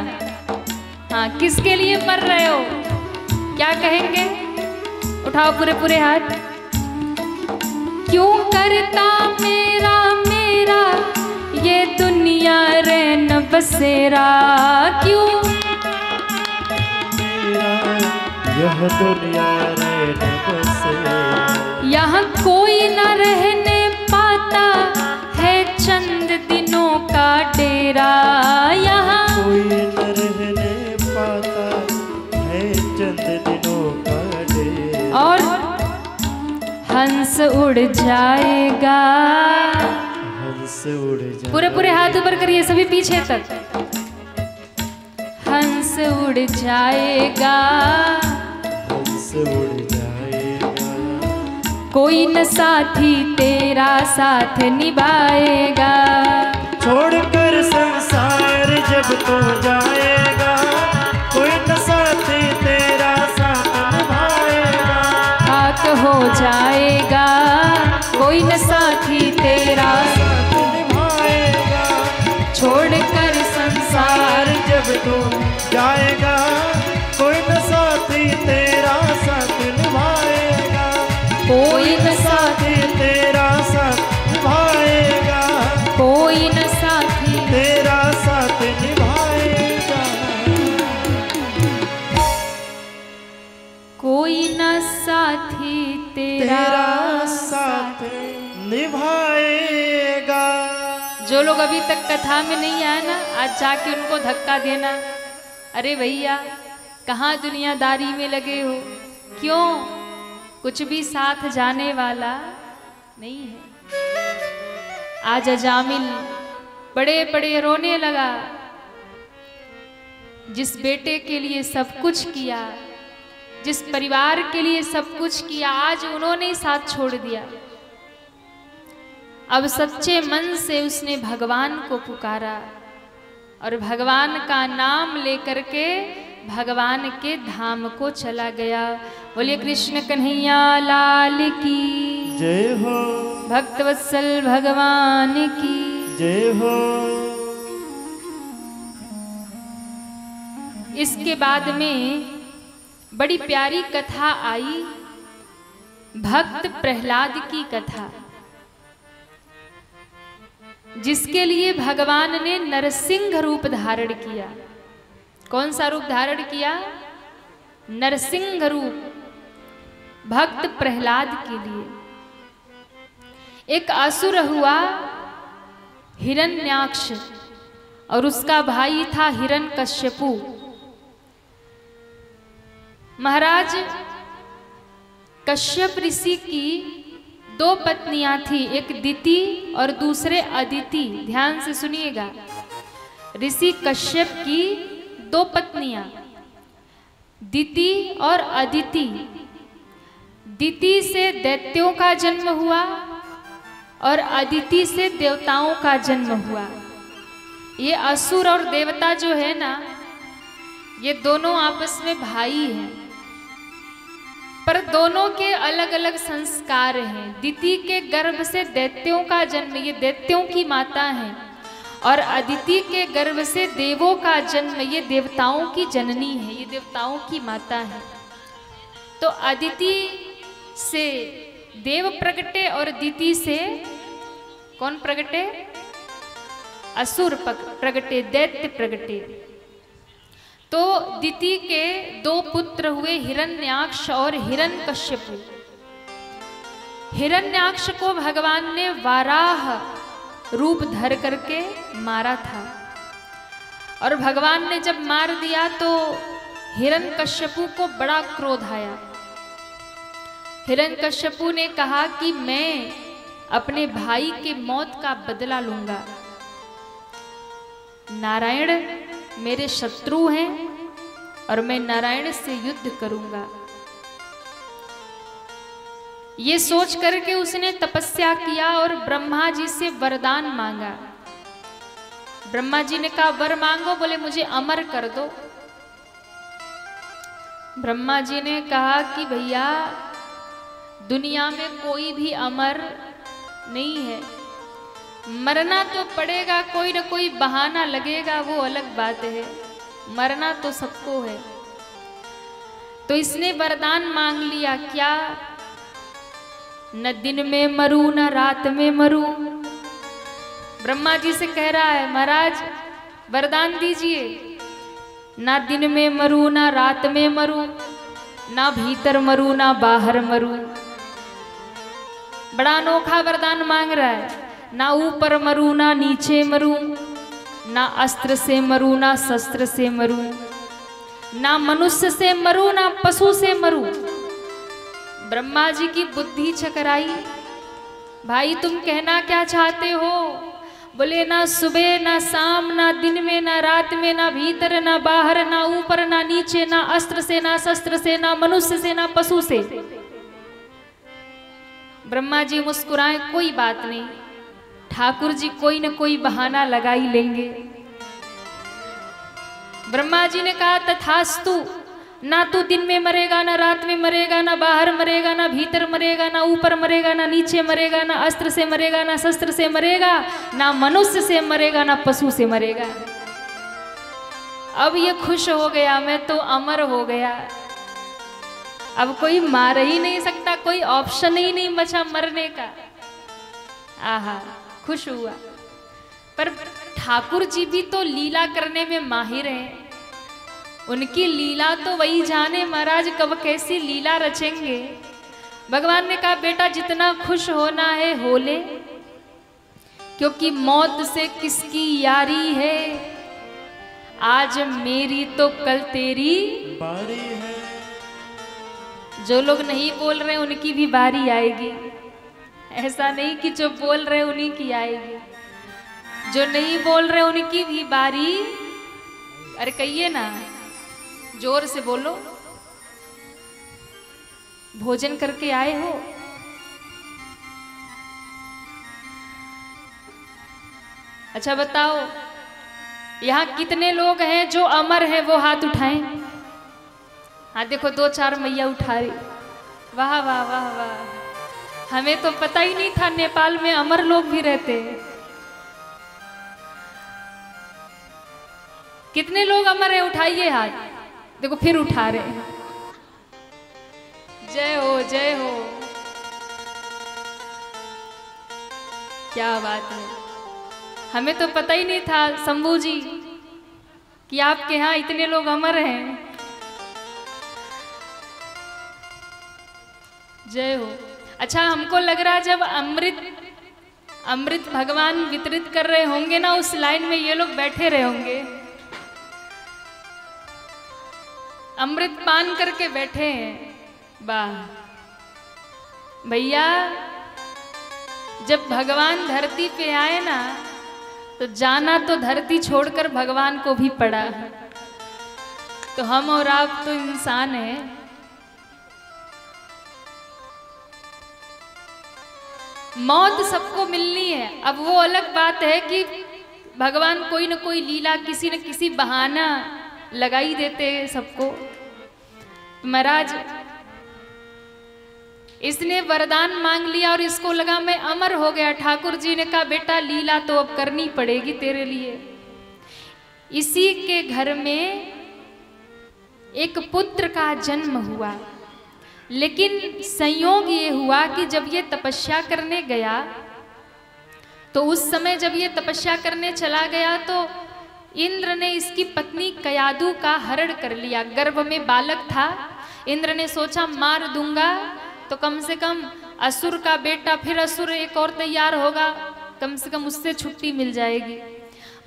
हाँ, किसके लिए मर रहे हो? क्या कहेंगे? उठाओ पूरे पूरे हाथ। क्यों करता मेरा मेरा ये दुनिया रैन बसेरा क्यों? मेरा यह दुनिया रैन बसेरा। यहाँ कोई न रहने पाता है चंद दिनों का डेरा। यहाँ कोई न रहने पाता है चंद दिनों का डेरा। और हंस उड़ जाएगा। हंस उड़ जाएगा। पूरे पूरे हाथ ऊपर करिए सभी पीछे तक। हंस उड़ जाएगा। हंस उड़ जाएगा। कोई न साथी तेरा साथ निभाएगा। छोड़कर संसार जब तू जाएगा, कोई न साथी तेरा साथ निभाएगा। खाक हो जाएगा कोई न साथी तेरा साथ निभाएगा। छोड़कर संसार जब तू जाएगा, कोई न साथी तेरा साथ निभाएगा। कोई न साथी तेरा साथ निभाएगा। कोई न साथी तेरा साथ निभाएगा। कोई न साथी तेरा साथ निभाएगा। जो लोग अभी तक कथा में नहीं आए ना, आज जाके उनको धक्का देना। अरे भैया, कहाँ दुनियादारी में लगे हो? क्यों? कुछ भी साथ जाने वाला नहीं है। आज अजामिल बड़े बड़े रोने लगा। जिस बेटे के लिए सब कुछ किया, जिस परिवार के लिए सब कुछ किया, आज उन्होंने ही साथ छोड़ दिया। अब सच्चे मन से उसने भगवान को पुकारा और भगवान का नाम लेकर के भगवान के धाम को चला गया। बोलिए कृष्ण कन्हैया लाल की जय हो। भक्तवत्सल भगवान की जय हो। इसके बाद में बड़ी प्यारी कथा आई, भक्त प्रहलाद की कथा, जिसके लिए भगवान ने नरसिंह रूप धारण किया। कौन सा रूप धारण किया? नरसिंह रूप, भक्त प्रहलाद के लिए। एक असुर हुआ हिरण्याक्ष और उसका भाई था हिरण्यकश्यपु। महाराज कश्यप ऋषि की दो पत्नियां थी, एक दिति और दूसरे अदिति। ध्यान से सुनिएगा, ऋषि कश्यप की दो पत्नियां दिति और अदिति। दिति से दैत्यों का जन्म हुआ और अदिति से देवताओं का जन्म हुआ। ये असुर और देवता जो है ना, ये दोनों आपस में भाई हैं, पर दोनों के अलग अलग संस्कार हैं। दिति के गर्भ से दैत्यों का जन्म, ये दैत्यों की माता है, और अदिति के गर्भ से देवों का जन्म, ये देवताओं की जननी है, ये देवताओं की माता है। तो अदिति से देव प्रगटे और दिति से कौन प्रगटे? असुर प्रगटे, दैत्य प्रगटे। तो दिति के दो पुत्र हुए, हिरण्याक्ष और हिरण्यकश्यपु। हिरण्याक्ष को भगवान ने वाराह रूप धर करके मारा था, और भगवान ने जब मार दिया तो हिरण्यकश्यपु को बड़ा क्रोध आया। हिरण्यकश्यपु ने कहा कि मैं अपने भाई के मौत का बदला लूंगा। नारायण मेरे शत्रु हैं और मैं नारायण से युद्ध करूंगा। ये सोच करके उसने तपस्या किया और ब्रह्मा जी से वरदान मांगा। ब्रह्मा जी ने कहा वर मांगो। बोले मुझे अमर कर दो। ब्रह्मा जी ने कहा कि भैया दुनिया में कोई भी अमर नहीं है, मरना तो पड़ेगा, कोई ना कोई बहाना लगेगा, वो अलग बात है, मरना तो सबको है। तो इसने वरदान मांग लिया, क्या? न दिन में मरूं न रात में मरूं। ब्रह्मा जी से कह रहा है, महाराज वरदान दीजिए, ना दिन में मरूं ना रात में मरूं, ना भीतर मरूं ना बाहर मरूं। बड़ा अनोखा वरदान मांग रहा है, ना ऊपर मरूं ना नीचे मरूं, ना अस्त्र से मरूं ना शस्त्र से मरूं, ना मनुष्य से मरूं ना पशु से मरूं। ब्रह्मा जी की बुद्धि चकराई, भाई तुम कहना क्या चाहते हो? बोले ना सुबह ना शाम, ना दिन में ना रात में, ना भीतर ना बाहर, ना ऊपर ना नीचे, ना अस्त्र से ना शस्त्र से, ना मनुष्य से ना पशु से। ब्रह्मा जी मुस्कुराए, कोई बात नहीं, ठाकुर जी कोई न कोई बहाना लगा ही लेंगे। ब्रह्मा जी ने कहा तथास्तु, ना तू दिन में मरेगा ना रात में मरेगा, ना बाहर मरेगा ना भीतर मरेगा, ना ऊपर मरेगा ना नीचे मरेगा, ना अस्त्र से मरेगा ना शस्त्र से मरेगा, ना मनुष्य से मरेगा ना पशु से मरेगा। अब ये खुश हो गया, मैं तो अमर हो गया, अब कोई मार ही नहीं सकता, कोई ऑप्शन ही नहीं बचा मरने का। आहा, खुश हुआ। पर ठाकुर जी भी तो लीला करने में माहिर हैं, उनकी लीला तो वही जाने महाराज कब कैसी लीला रचेंगे। भगवान ने कहा बेटा जितना खुश होना है हो ले, क्योंकि मौत से किसकी यारी है, आज मेरी तो कल तेरी बारी है। जो लोग नहीं बोल रहे उनकी भी बारी आएगी, ऐसा नहीं कि जो बोल रहे उन्हीं की आएगी, जो नहीं बोल रहे उनकी भी बारी। अरे कहिए ना, जोर से बोलो, भोजन करके आए हो? अच्छा बताओ, यहां कितने लोग हैं जो अमर हैं? वो हाथ उठाएं। हाँ देखो, 2-4 मैया उठा रही। वाह वाह वाह वाह, हमें तो पता ही नहीं था नेपाल में अमर लोग भी रहते हैं। कितने लोग अमर है? उठाइए हाथ। देखो फिर उठा रहे हैं। जय हो जय हो, क्या बात है, हमें तो पता ही नहीं था शंभू जी कि आपके यहाँ इतने लोग अमर हैं। जय हो। अच्छा, हमको लग रहा जब अमृत भगवान वितरित कर रहे होंगे ना, उस लाइन में ये लोग बैठे रहे होंगे, अमृत पान करके बैठे हैं। वाह भैया, जब भगवान धरती पे आए ना, तो जाना तो धरती छोड़कर भगवान को भी पड़ा। तो हम और आप तो इंसान हैं, मौत सबको मिलनी है। अब वो अलग बात है कि भगवान कोई न कोई लीला, किसी न किसी बहाना लगा ही देते सबको। महाराज इसने वरदान मांग लिया और इसको लगा मैं अमर हो गया। ठाकुर जी ने कहा बेटा लीला तो अब करनी पड़ेगी तेरे लिए। इसी के घर में एक पुत्र का जन्म हुआ, लेकिन संयोग ये हुआ कि जब ये तपस्या करने गया, तो उस समय जब ये तपस्या करने चला गया तो इंद्र ने इसकी पत्नी कयादु का हरण कर लिया। गर्भ में बालक था, इंद्र ने सोचा मार दूंगा तो कम से कम असुर का बेटा, फिर असुर एक और तैयार होगा, कम से कम उससे छुट्टी मिल जाएगी।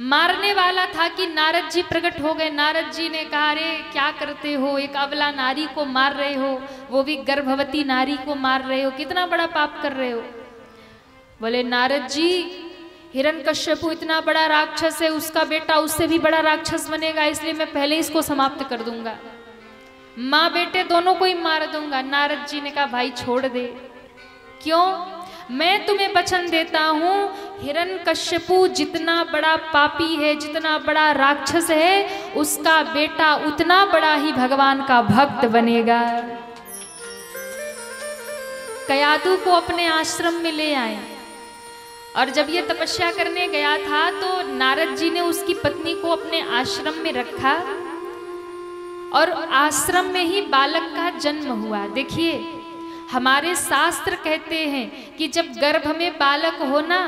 मारने वाला था कि नारद जी प्रकट हो गए। नारद जी ने कहा अरे क्या करते हो, एक अबला नारी को मार रहे हो, वो भी गर्भवती नारी को मार रहे हो, कितना बड़ा पाप कर रहे हो। बोले नारद जी, हिरण्यकश्यपु इतना बड़ा राक्षस है, उसका बेटा उससे भी बड़ा राक्षस बनेगा, इसलिए मैं पहले इसको समाप्त कर दूंगा, माँ बेटे दोनों को ही मार दूंगा। नारद जी ने कहा भाई छोड़ दे। क्यों? मैं तुम्हें वचन देता हूँ, हिरण्यकश्यपु जितना बड़ा पापी है, जितना बड़ा राक्षस है, उसका बेटा उतना बड़ा ही भगवान का भक्त बनेगा। कयादु को अपने आश्रम में ले आए और जब ये तपस्या करने गया था तो नारद जी ने उसकी पत्नी को अपने आश्रम में रखा और आश्रम में ही बालक का जन्म हुआ। देखिए, हमारे शास्त्र कहते हैं कि जब गर्भ में बालक हो ना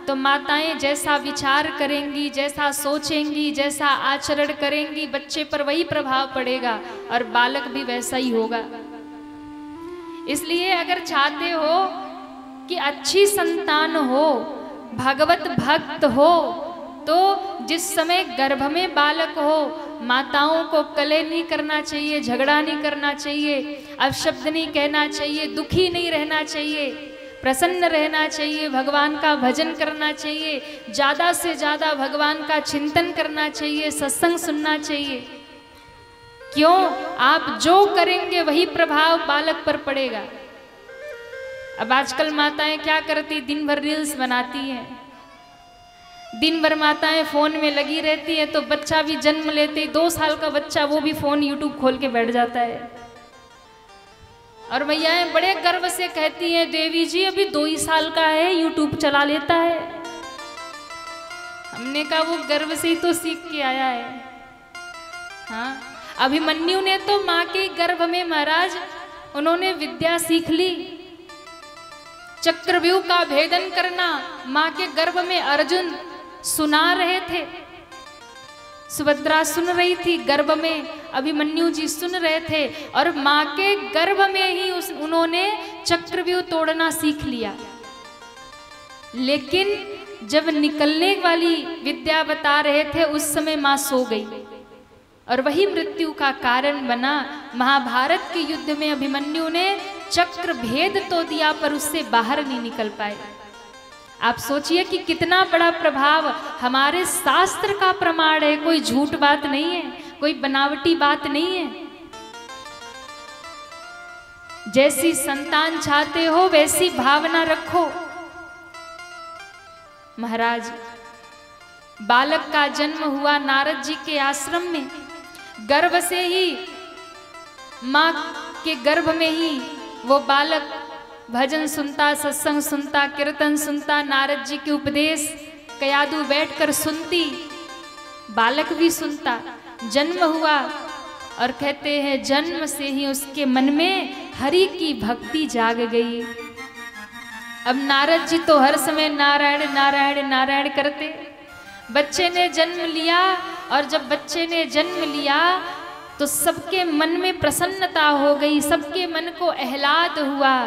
तो माताएं जैसा विचार करेंगी, जैसा सोचेंगी, जैसा आचरण करेंगी, बच्चे पर वही प्रभाव पड़ेगा और बालक भी वैसा ही होगा। इसलिए अगर चाहते हो कि अच्छी संतान हो, भगवत भक्त हो, तो जिस समय गर्भ में बालक हो, माताओं को कलह नहीं करना चाहिए, झगड़ा नहीं करना चाहिए, अपशब्द नहीं कहना चाहिए, दुखी नहीं रहना चाहिए, प्रसन्न रहना चाहिए, भगवान का भजन करना चाहिए, ज़्यादा से ज़्यादा भगवान का चिंतन करना चाहिए, सत्संग सुनना चाहिए। क्यों? आप जो करेंगे वही प्रभाव बालक पर पड़ेगा। अब आजकल माताएं क्या करती, दिन भर रील्स बनाती हैं, दिन भर माताएं फोन में लगी रहती है, तो बच्चा भी जन्म लेते 2 साल का बच्चा वो भी फोन यूट्यूब खोल के बैठ जाता है। और मैयाएं बड़े गर्व से कहती हैं, देवी जी अभी 2 ही साल का है, यूट्यूब चला लेता है। हमने कहा वो गर्व से ही तो सीख के आया है। हाँ, अभिमन्यु ने तो माँ के गर्भ में महाराज उन्होंने विद्या सीख ली, चक्रव्यूह का भेदन करना माँ के गर्भ में अर्जुन सुना रहे थे, सुभद्रा सुन रही थी, गर्भ में अभिमन्यु जी सुन रहे थे और माँ के गर्भ में ही उन्होंने चक्रव्यूह तोड़ना सीख लिया। लेकिन जब निकलने वाली विद्या बता रहे थे उस समय माँ सो गई और वही मृत्यु का कारण बना। महाभारत के युद्ध में अभिमन्यु ने चक्र भेद तो दिया पर उससे बाहर नहीं निकल पाए। आप सोचिए कि कितना बड़ा प्रभाव हमारे शास्त्र का प्रमाण है, कोई झूठ बात नहीं है, कोई बनावटी बात नहीं है। जैसी संतान चाहते हो वैसी भावना रखो। महाराज, बालक का जन्म हुआ नारद जी के आश्रम में, गर्भ से ही माँ के गर्भ में ही वो बालक भजन सुनता, सत्संग सुनता, कीर्तन सुनता, नारद जी के उपदेश कयादु बैठकर सुनती, बालक भी सुनता। जन्म हुआ और कहते हैं जन्म से ही उसके मन में हरि की भक्ति जाग गई। अब नारद जी तो हर समय नारायण नारायण नारायण करते। बच्चे ने जन्म लिया और जब बच्चे ने जन्म लिया तो सबके मन में प्रसन्नता हो गई, सबके मन को आह्लाद हुआ।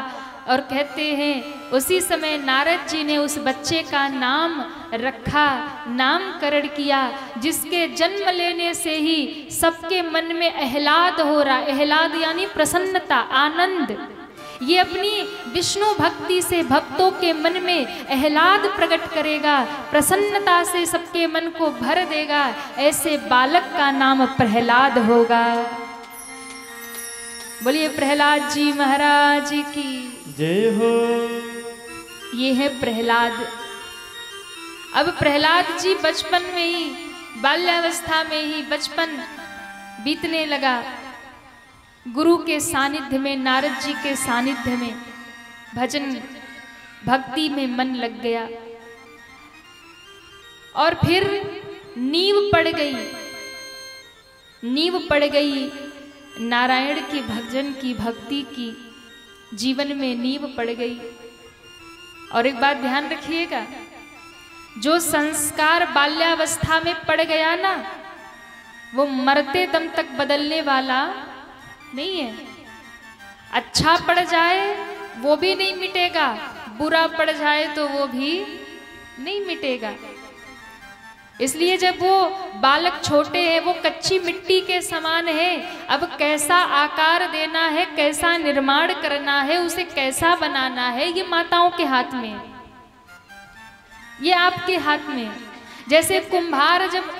और कहते हैं उसी समय नारद जी ने उस बच्चे का नाम रखा, नामकरण किया, जिसके जन्म लेने से ही सबके मन में आह्लाद हो रहा। आह्लाद यानी प्रसन्नता, आनंद। ये अपनी विष्णु भक्ति से भक्तों के मन में आह्लाद प्रकट करेगा, प्रसन्नता से सबके मन को भर देगा। ऐसे बालक का नाम प्रहलाद होगा। बोलिए प्रहलाद जी महाराज की जय हो। ये है प्रहलाद। अब प्रहलाद जी बचपन में ही, बाल्यावस्था में ही बचपन बीतने लगा। गुरु के सानिध्य में, नारद जी के सानिध्य में भजन भक्ति में मन लग गया और फिर नींव पड़ गई, नींव पड़ गई नारायण के भजन की, भक्ति की, जीवन में नींव पड़ गई। और एक बात ध्यान रखिएगा, जो संस्कार बाल्यावस्था में पड़ गया ना, वो मरते दम तक बदलने वाला नहीं है। अच्छा पड़ जाए वो भी नहीं मिटेगा, बुरा पड़ जाए तो वो भी नहीं मिटेगा। इसलिए जब वो बालक छोटे हैं, वो कच्ची मिट्टी के समान है। अब कैसा आकार देना है, कैसा निर्माण करना है, उसे कैसा बनाना है, ये माताओं के हाथ में है, ये आपके हाथ में है। जैसे कुम्हार जब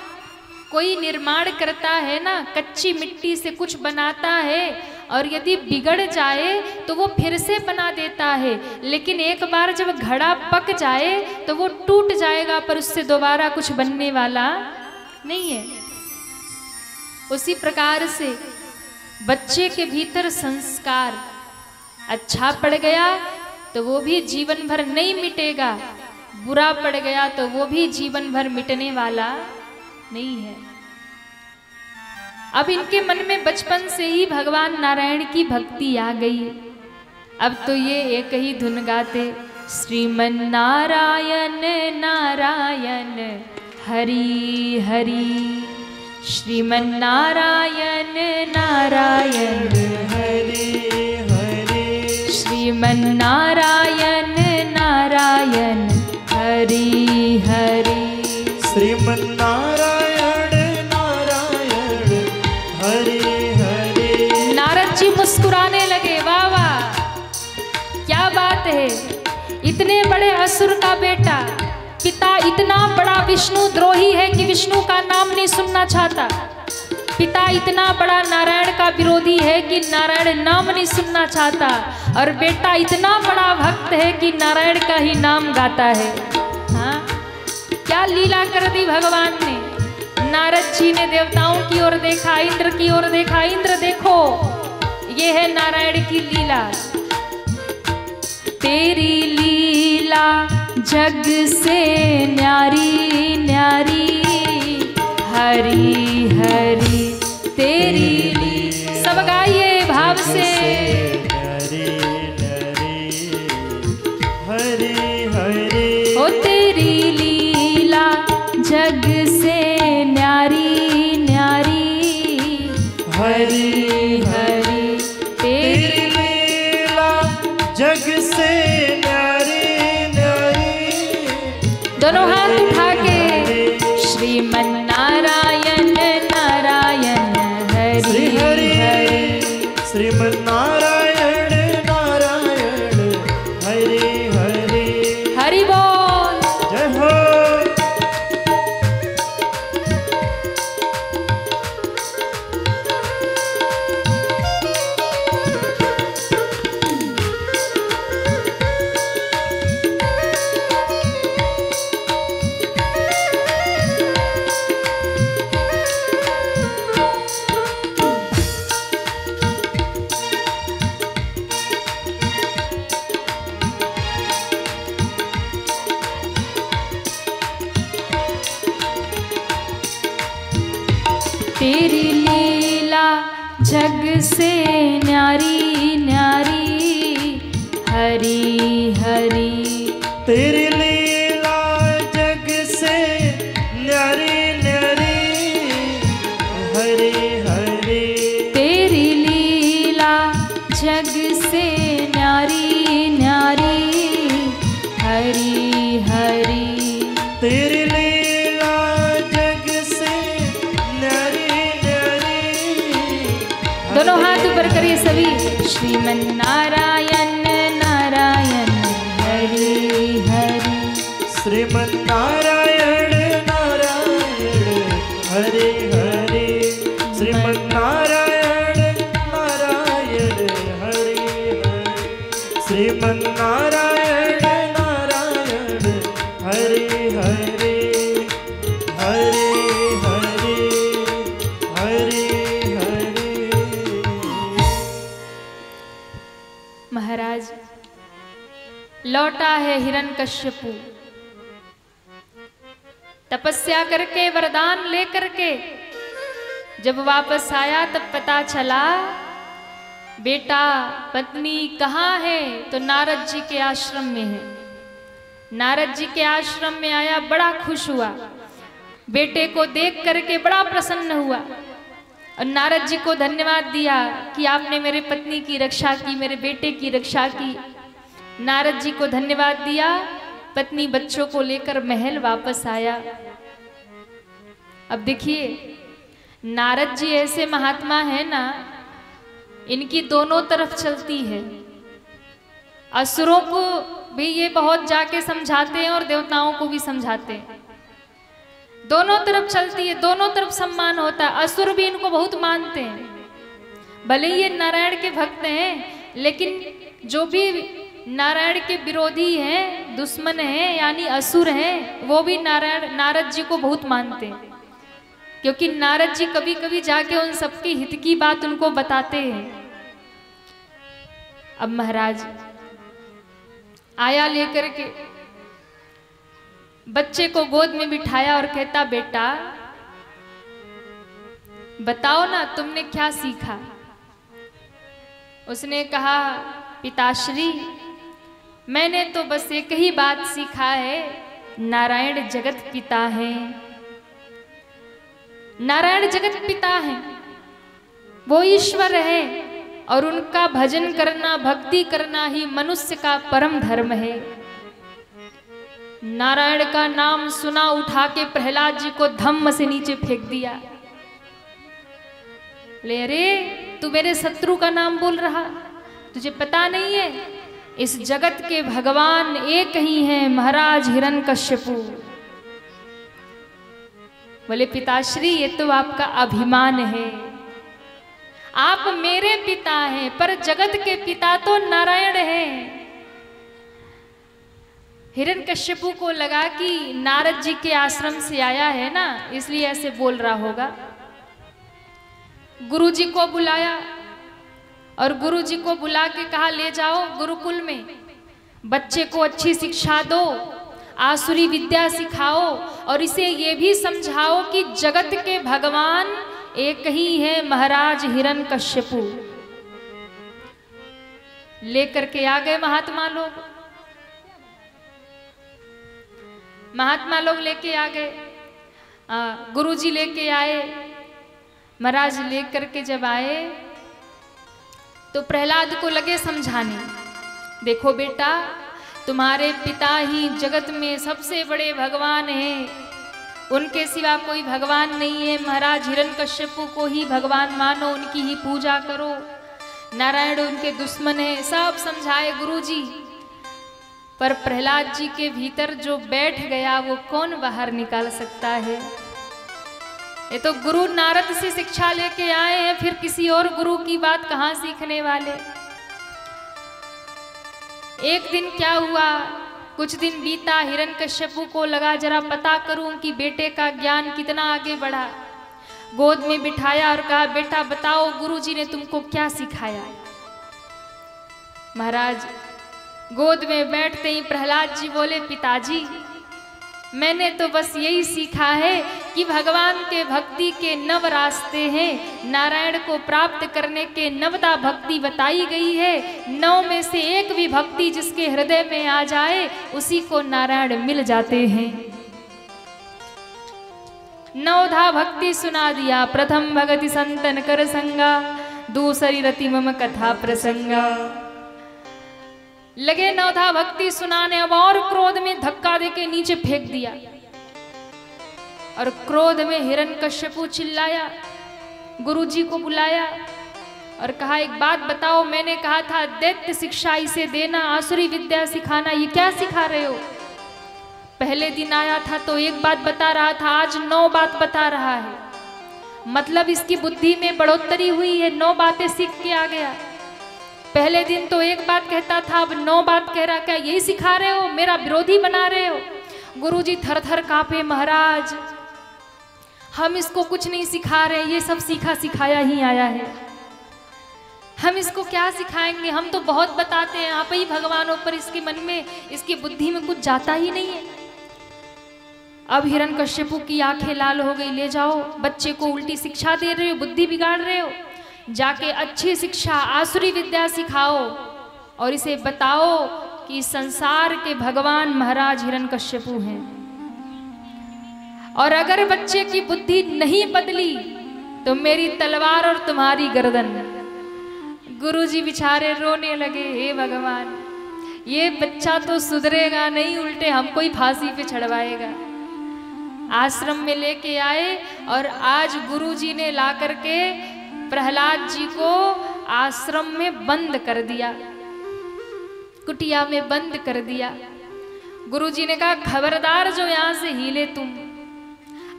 कोई निर्माण करता है ना, कच्ची मिट्टी से कुछ बनाता है और यदि बिगड़ जाए तो वो फिर से बना देता है, लेकिन एक बार जब घड़ा पक जाए तो वो टूट जाएगा, पर उससे दोबारा कुछ बनने वाला नहीं है। उसी प्रकार से बच्चे के भीतर संस्कार अच्छा पड़ गया तो वो भी जीवन भर नहीं मिटेगा, बुरा पड़ गया तो वो भी जीवन भर मिटने वाला नहीं है। अब इनके मन में बचपन से ही भगवान नारायण की भक्ति आ गई। अब तो ये एक ही धुन गाते, श्रीमन नारायण नारायण हरि हरि, श्रीमन नारायण नारायण हरि हरि, श्रीमन नारायण नारायण हरि हरि, श्रीमन नारायण नारायण हरि हरि। नारद जी मुस्कुराने लगे, वाह वाह क्या बात है, इतने बड़े असुर का बेटा, पिता इतना बड़ा विष्णु द्रोही है कि विष्णु का नाम नहीं सुनना चाहता, पिता इतना बड़ा नारायण का विरोधी है कि नारायण नाम नहीं सुनना चाहता, और बेटा इतना बड़ा भक्त है कि नारायण का ही नाम गाता है। हाँ, क्या लीला कर दी भगवान ने। नारद जी ने देवताओं की ओर देखा, इंद्र की ओर देखा, इंद्र देखो ये है नारायण की लीला। तेरी लीला जग से न्यारी न्यारी, हरि हरि तेरी लीला। सब गाइए भाव से, हरि हरि हरि हरि, ओ तेरी लीला जग से न्यारी न्यारी, हरि हरि तेरी लीला जग से न्यारी न्यारी। दोनों हाथ उठा के, श्रीमन नारायण नारायण हरि हरि, श्रीमन नारायण नारायण हरि हरि, हरि बोल। जय हो। तेरी लीला जग से न्यारी न्यारी, हरि हरि तेरी लीला जग से न्यारी न्यारी, हरि हरि तेरी लीला जग से न्यारी न्यारी, हरि हरि तेरी लीला जग से न्यारी न्यारी। दोनों हाथ ऊपर करिए सभी, श्रीमन नारायण नारायण हरि हरि, श्रीमन नारायण नारायण हरि हरि, श्रीमन नारायण नारायण हरि हरि, श्रीमन नारायण नारायण हरि हरि, हरि हरि हरि हरि। महाराज लौटा है हिरण्यकश्यपु, तपस्या करके वरदान लेकर के जब वापस आया तब पता चला बेटा पत्नी कहाँ है, तो नारद जी के आश्रम में है। नारद जी के आश्रम में आया, बड़ा खुश हुआ, बेटे को देख करके बड़ा प्रसन्न हुआ और नारद जी को धन्यवाद दिया कि आपने मेरे पत्नी की रक्षा की, मेरे बेटे की रक्षा की। नारद जी को धन्यवाद दिया, पत्नी बच्चों को लेकर महल वापस आया। अब देखिए नारद जी ऐसे महात्मा है ना, इनकी दोनों तरफ चलती है। असुरों को भी ये बहुत जाके समझाते हैं और देवताओं को भी समझाते हैं। दोनों तरफ चलती है, दोनों तरफ सम्मान होता है। असुर भी इनको बहुत मानते हैं, भले ये नारायण के भक्त हैं, लेकिन जो भी नारायण के विरोधी हैं, दुश्मन हैं, यानी असुर हैं, वो भी नारद जी को बहुत मानते हैं, क्योंकि नारद जी कभी कभी जाके उन सबके हित की बात उनको बताते हैं। अब महाराज आया लेकर के बच्चे को गोद में बिठाया और कहता, बेटा बताओ ना तुमने क्या सीखा। उसने कहा, पिताश्री मैंने तो बस एक ही बात सीखा है, नारायण जगत पिता हैं। नारायण जगत पिता हैं, वो ईश्वर है और उनका भजन करना, भक्ति करना ही मनुष्य का परम धर्म है। नारायण का नाम सुना, उठा के प्रहलाद जी को धम्म से नीचे फेंक दिया। ले अरे तू मेरे शत्रु का नाम बोल रहा, तुझे पता नहीं है इस जगत के भगवान एक ही हैं, महाराज हिरण्यकश्यपु। बोले पिताश्री ये तो आपका अभिमान है, आप मेरे पिता हैं, पर जगत के पिता तो नारायण हैं। हिरण्यकश्यपु को लगा कि नारद जी के आश्रम से आया है ना, इसलिए ऐसे बोल रहा होगा। गुरु जी को बुलाया और गुरु जी को बुला के कहा, ले जाओ गुरुकुल में, बच्चे को अच्छी शिक्षा दो, आसुरी विद्या सिखाओ और इसे ये भी समझाओ कि जगत के भगवान एक ही है, महाराज हिरण्यकश्यपु। लेकर के आ गए महात्मा लोग लेके आ गए, गुरु जी लेके आए। महाराज लेकर के जब आए तो प्रहलाद को लगे समझाने, देखो बेटा तुम्हारे पिता ही जगत में सबसे बड़े भगवान हैं, उनके सिवा कोई भगवान नहीं है। महाराज हिरण्यकश्यपु को ही भगवान मानो, उनकी ही पूजा करो, नारायण उनके दुश्मन है। सब समझाए गुरुजी, पर प्रहलाद जी के भीतर जो बैठ गया वो कौन बाहर निकाल सकता है। ये तो गुरु नारद से शिक्षा लेके आए हैं, फिर किसी और गुरु की बात कहाँ सीखने वाले। एक दिन क्या हुआ, कुछ दिन बीता, हिरण्यकश्यपु को लगा जरा पता करूं कि बेटे का ज्ञान कितना आगे बढ़ा। गोद में बिठाया और कहा, बेटा बताओ गुरुजी ने तुमको क्या सिखाया। महाराज गोद में बैठते ही प्रहलाद जी बोले, पिताजी मैंने तो बस यही सीखा है कि भगवान के भक्ति के 9 रास्ते हैं, नारायण को प्राप्त करने के 9 भक्ति बताई गई है। 9 में से एक भी भक्ति जिसके हृदय में आ जाए उसी को नारायण मिल जाते हैं। 9 भक्ति सुना दिया। प्रथम भगति संतन कर संगा, दूसरी रति मम कथा प्रसंगा। लगे 9 भक्ति सुनाने, अब और क्रोध में धक्का देके नीचे फेंक दिया और क्रोध में हिरण्यकश्यपु चिल्लाया। गुरुजी को बुलाया और कहा, एक बात बताओ, मैंने कहा था दैत्य शिक्षा इसे देना, आसुरी विद्या सिखाना, ये क्या सिखा रहे हो। पहले दिन आया था तो एक बात बता रहा था, आज 9 बात बता रहा है। मतलब इसकी बुद्धि में बढ़ोतरी हुई है, 9 बातें सीख के आ गया। पहले दिन तो एक बात कहता था, अब 9 बात कह रहा। क्या यही सिखा रहे हो, मेरा विरोधी बना रहे हो। गुरुजी थर थर कांपे, महाराज हम इसको कुछ नहीं सिखा रहे, ये सब सीखा सिखाया ही आया है, हम इसको क्या सिखाएंगे, हम तो बहुत बताते हैं, आप ही भगवानों पर इसके मन में, इसकी बुद्धि में कुछ जाता ही नहीं है। अब हिरण्यकश्यपु की आंखें लाल हो गई, ले जाओ बच्चे को उल्टी शिक्षा दे रहे हो, बुद्धि बिगाड़ रहे हो, जाके अच्छी शिक्षा आसुरी विद्या सिखाओ और इसे बताओ कि संसार के भगवान महाराज हिरण्यकश्यपु हैं। और अगर बच्चे की बुद्धि नहीं बदली तो मेरी तलवार और तुम्हारी गर्दन। गुरुजी बेचारे रोने लगे, हे भगवान ये बच्चा तो सुधरेगा नहीं, उल्टे हमको ही फांसी पे चढ़वाएगा। आश्रम में लेके आए और आज गुरुजी ने ला करके प्रहलाद जी को आश्रम में बंद कर दिया, कुटिया में बंद कर दिया। गुरुजी ने कहा, खबरदार जो यहाँ से हिले तुम,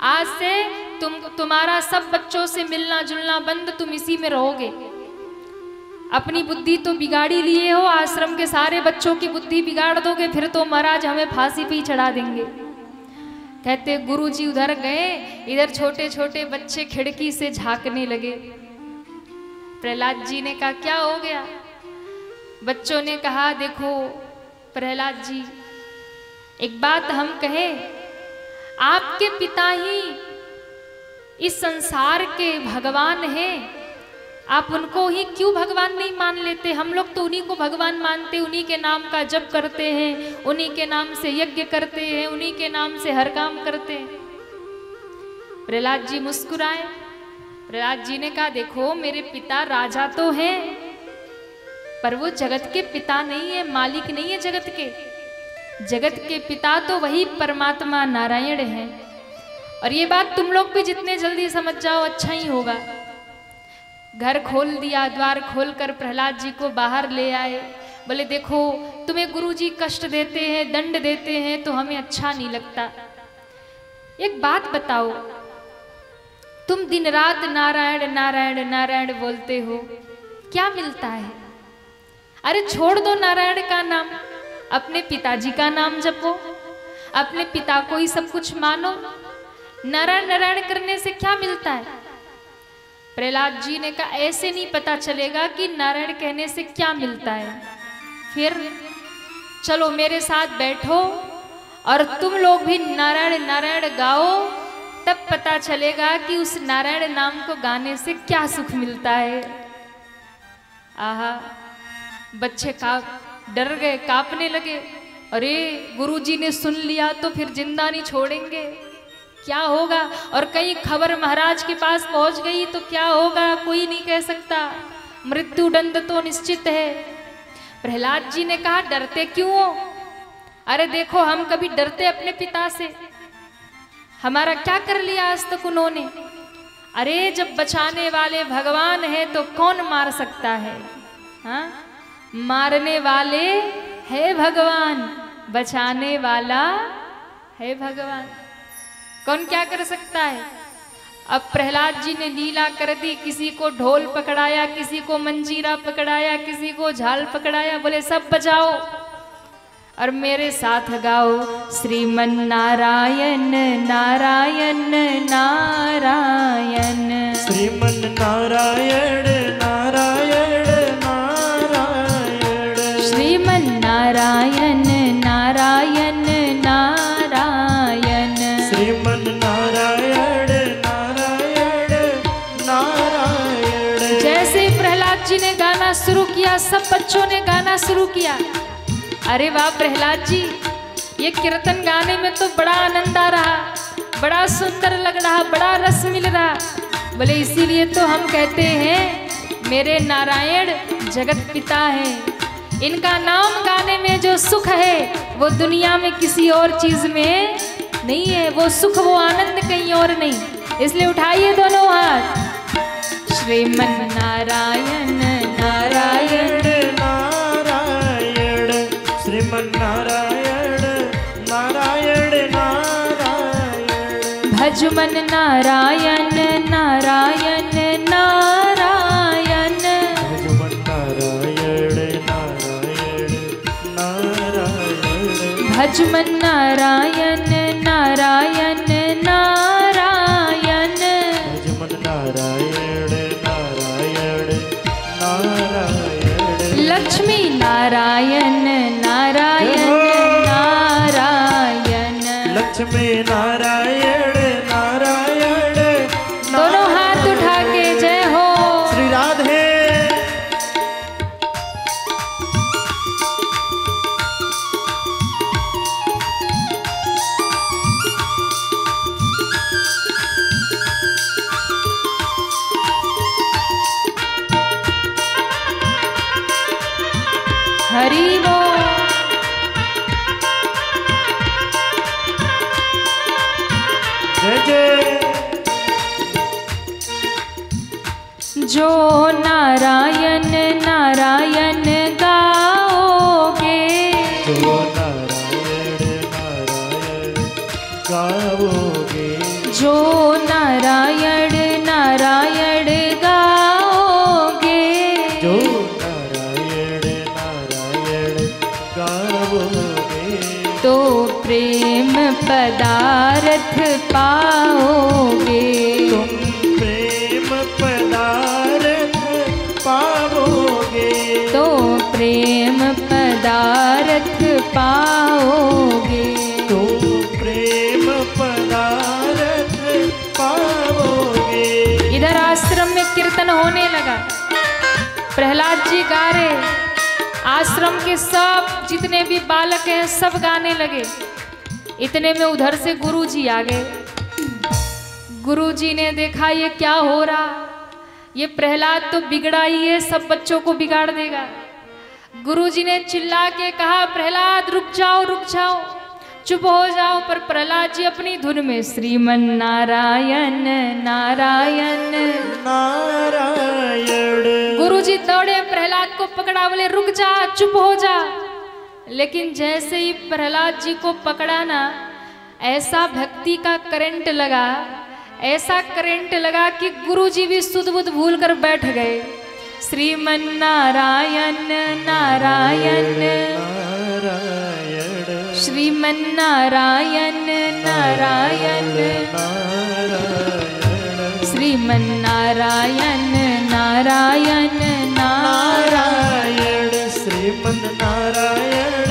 आज से तुम्हारा सब बच्चों से मिलना जुलना बंद, तुम इसी में रहोगे। अपनी बुद्धि तो बिगाड़ी लिए हो, आश्रम के सारे बच्चों की बुद्धि बिगाड़ दोगे, फिर तो महाराज हमें फांसी पे ही चढ़ा देंगे। कहते गुरुजी उधर गए, इधर छोटे छोटे बच्चे खिड़की से झांकने लगे। प्रहलाद जी ने कहा क्या हो गया? बच्चों ने कहा देखो प्रहलाद जी, एक बात हम कहें, आपके पिता ही इस संसार के भगवान हैं, आप उनको ही क्यों भगवान नहीं मान लेते? हम लोग तो उन्हीं को भगवान मानते, उन्हीं के नाम का जप करते हैं, उन्हीं के नाम से यज्ञ करते हैं, उन्हीं के नाम से हर काम करते हैं। प्रहलाद जी मुस्कुराए। प्रहलाद जी ने कहा देखो मेरे पिता राजा तो हैं, पर वो जगत के पिता नहीं है, मालिक नहीं है जगत के। जगत के पिता तो वही परमात्मा नारायण है। और ये बात तुम लोग भी जितने जल्दी समझ जाओ अच्छा ही होगा। घर खोल दिया, द्वार खोलकर प्रहलाद जी को बाहर ले आए। बोले देखो तुम्हें गुरुजी कष्ट देते हैं, दंड देते हैं, तो हमें अच्छा नहीं लगता। एक बात बताओ, तुम दिन रात नारायण नारायण नारायण बोलते हो, क्या मिलता है? अरे छोड़ दो नारायण का नाम, अपने पिताजी का नाम जपो, अपने पिता को ही सब कुछ मानो। नारायण नारायण करने से क्या मिलता है? प्रहलाद जी ने कहा ऐसे नहीं पता चलेगा कि नारायण कहने से क्या मिलता है। फिर चलो मेरे साथ बैठो और तुम लोग भी नारायण नारायण गाओ, तब पता चलेगा कि उस नारायण नाम को गाने से क्या सुख मिलता है। आहा, बच्चे डर गए, कांपने लगे। अरे गुरुजी ने सुन लिया तो फिर जिंदा नहीं छोड़ेंगे, क्या होगा? और कहीं खबर महाराज के पास पहुंच गई तो क्या होगा? कोई नहीं कह सकता, मृत्युदंड तो निश्चित है। प्रहलाद जी ने कहा डरते क्यों हो? अरे देखो हम कभी डरते अपने पिता से? हमारा क्या कर लिया आज तक उन्होंने? अरे जब बचाने वाले भगवान है तो कौन मार सकता है? हाँ, मारने वाले है भगवान, बचाने वाला है भगवान, कौन क्या कर सकता है? अब प्रहलाद जी ने लीला कर दी, किसी को ढोल पकड़ाया, किसी को मंजीरा पकड़ाया, किसी को झाल पकड़ाया। बोले सब बजाओ और मेरे साथ गाओ, श्रीमन नारायण नारायण नारायण, श्रीमन नारायण नारायण नारायण, श्रीमन नारायण नारायण नारायण, श्रीमन नारायण नारायण नारायण। जैसे प्रहलाद जी ने गाना शुरू किया, सब बच्चों ने गाना शुरू किया। अरे वाह प्रहलाद जी, ये कीर्तन गाने में तो बड़ा आनंद आ रहा, बड़ा सुंदर लग रहा, बड़ा रस मिल रहा। बोले इसीलिए तो हम कहते हैं मेरे नारायण जगत पिता हैं। इनका नाम गाने में जो सुख है वो दुनिया में किसी और चीज में नहीं है, वो सुख वो आनंद कहीं और नहीं। इसलिए उठाइए दोनों हाथ, श्रीमन नारायण नारायण नारायण, श्रीमन नारायण नारायण नारायण, भजमन नारायण नारायण नारायण, भजमन नारायण नारायण नारायण, भजमन नारायण नारायण नारायण, भजमन नारायण नारायण नारायण, लक्ष्मी नारायण नारायण नारायण, लक्ष्मी नारायण नारायण। दोनों हाथ उठा के जय हो। श्री राधे। हरि बोल। जय जय। जो नारायण नारायण गाओगे, जो नारायण नारायण गाओगे, जो नारायण नारायण गाओगे, जो पदार्थ पाओगे, तुम प्रेम पदार्थ पाओगे, तो प्रेम पदार्थ पाओगे, तो प्रेम पदार्थ पाओगे। इधर आश्रम में कीर्तन होने लगा। प्रहलाद जी गा रहे, आश्रम के सब जितने भी बालक हैं सब गाने लगे। इतने में उधर से गुरुजी आ गए। गुरुजी ने देखा ये क्या हो रहा, ये प्रहलाद तो बिगड़ा ही है, सब बच्चों को बिगाड़ देगा। गुरुजी ने चिल्ला के कहा, प्रहलाद रुक जाओ, रुक जाओ, चुप हो जाओ। पर प्रहलाद जी अपनी धुन में श्रीमन नारायण नारायण नारायण। गुरुजी दौड़े, प्रहलाद को पकड़ा, बोले रुक जा, चुप हो जा। लेकिन जैसे ही प्रहलाद जी को पकड़ा ना, ऐसा भक्ति का करंट लगा, ऐसा करंट लगा कि गुरुजी भी सुध बुध भूल कर बैठ गए। श्रीमन नारायण नारायण नारायण, श्रीमन नारायण नारायण श्रीमन नारायण नारायण नारायण श्रीमन नारायण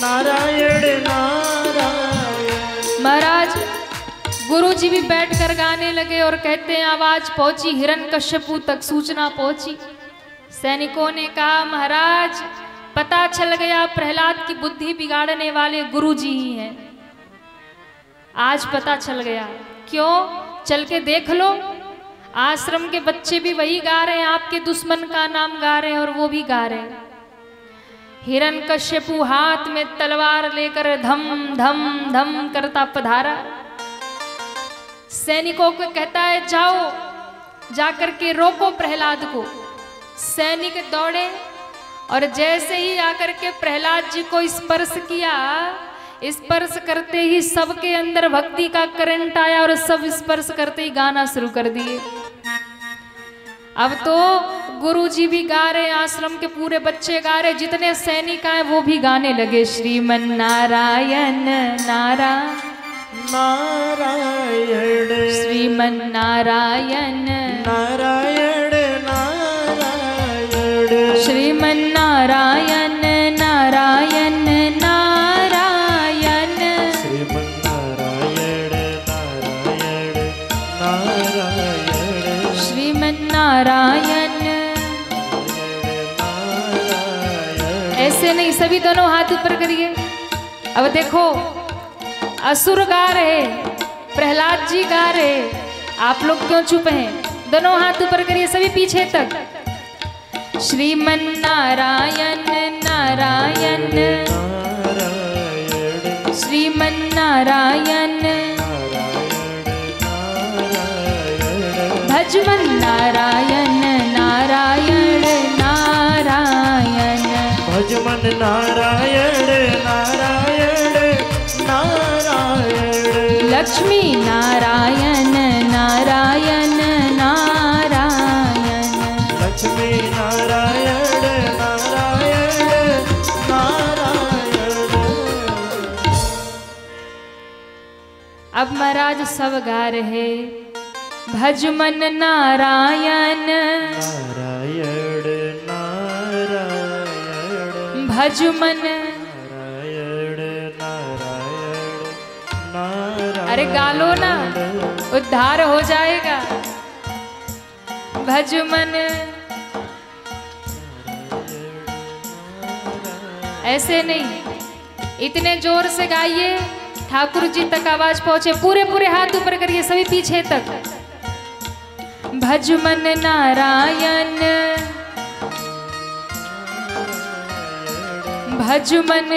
नारायण नारायण। महाराज गुरुजी भी बैठकर गाने लगे और कहते हैं आवाज पहुंची हिरण्यकश्यपु तक, सूचना पहुंची। सैनिकों ने कहा महाराज पता चल गया प्रहलाद की बुद्धि बिगाड़ने वाले गुरुजी ही हैं। आज पता चल गया। क्यों? चल के देख लो, आश्रम के बच्चे भी वही गा रहे हैं, आपके दुश्मन का नाम गा रहे हैं और वो भी गा रहे हैं। हिरण्यकश्यपु हाथ में तलवार लेकर धम धम धम करता पधारा। सैनिकों को कहता है जाओ, जाकर के रोको प्रहलाद को। सैनिक दौड़े और जैसे ही आकर के प्रहलाद जी को स्पर्श किया, स्पर्श करते ही सबके अंदर भक्ति का करंट आया और सब स्पर्श करते ही गाना शुरू कर दिए। अब तो गुरुजी भी गा रहे, आश्रम के पूरे बच्चे गा रहे, जितने सैनिक आए वो भी गाने लगे श्रीमन नारायण नारायण नारायण श्रीमन नारायण नारायण नारायण श्रीमन नारायण नारायण नारायण श्रीमन नारायण नारायण नारायण श्रीमन नारायण। ऐसे नहीं, सभी दोनों हाथ ऊपर करिए। अब देखो असुर गा रहे, प्रहलाद जी गा रहे, आप लोग क्यों चुप हैं? दोनों हाथ ऊपर करिए, सभी पीछे तक। श्रीमन नारायण नारायण श्रीमन नारायण भजमन नारायण नारायण नारायण भजमन नारायण नारायण नारायण लक्ष्मी नारायण नारायण नारायण लक्ष्मी नारायण नारायण नारायण। अब महाराज सब गा रहे भजमन नारायण नारायण नारायण भजमन। नारायण नारायण नारायण। अरे गालो ना, उद्धार हो जाएगा। भजमन ऐसे नहीं, इतने जोर से गाइए ठाकुर जी तक आवाज पहुंचे। पूरे पूरे हाथ ऊपर करिए, सभी पीछे तक। भजमन नारायण भजमन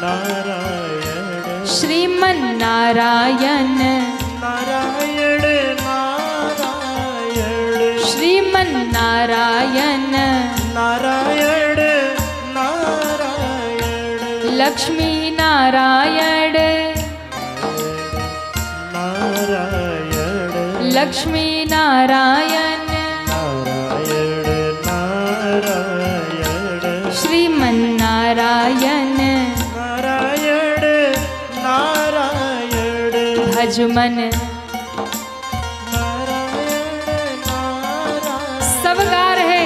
नारायण श्रीमन नारायण नारायण नारायण श्रीमन नारायण नारायण नारायण लक्ष्मी नारायण नारायण लक्ष्मी नारायण नारायण नारायण श्रीमन नारायण अंजुमन। सब गा रहे।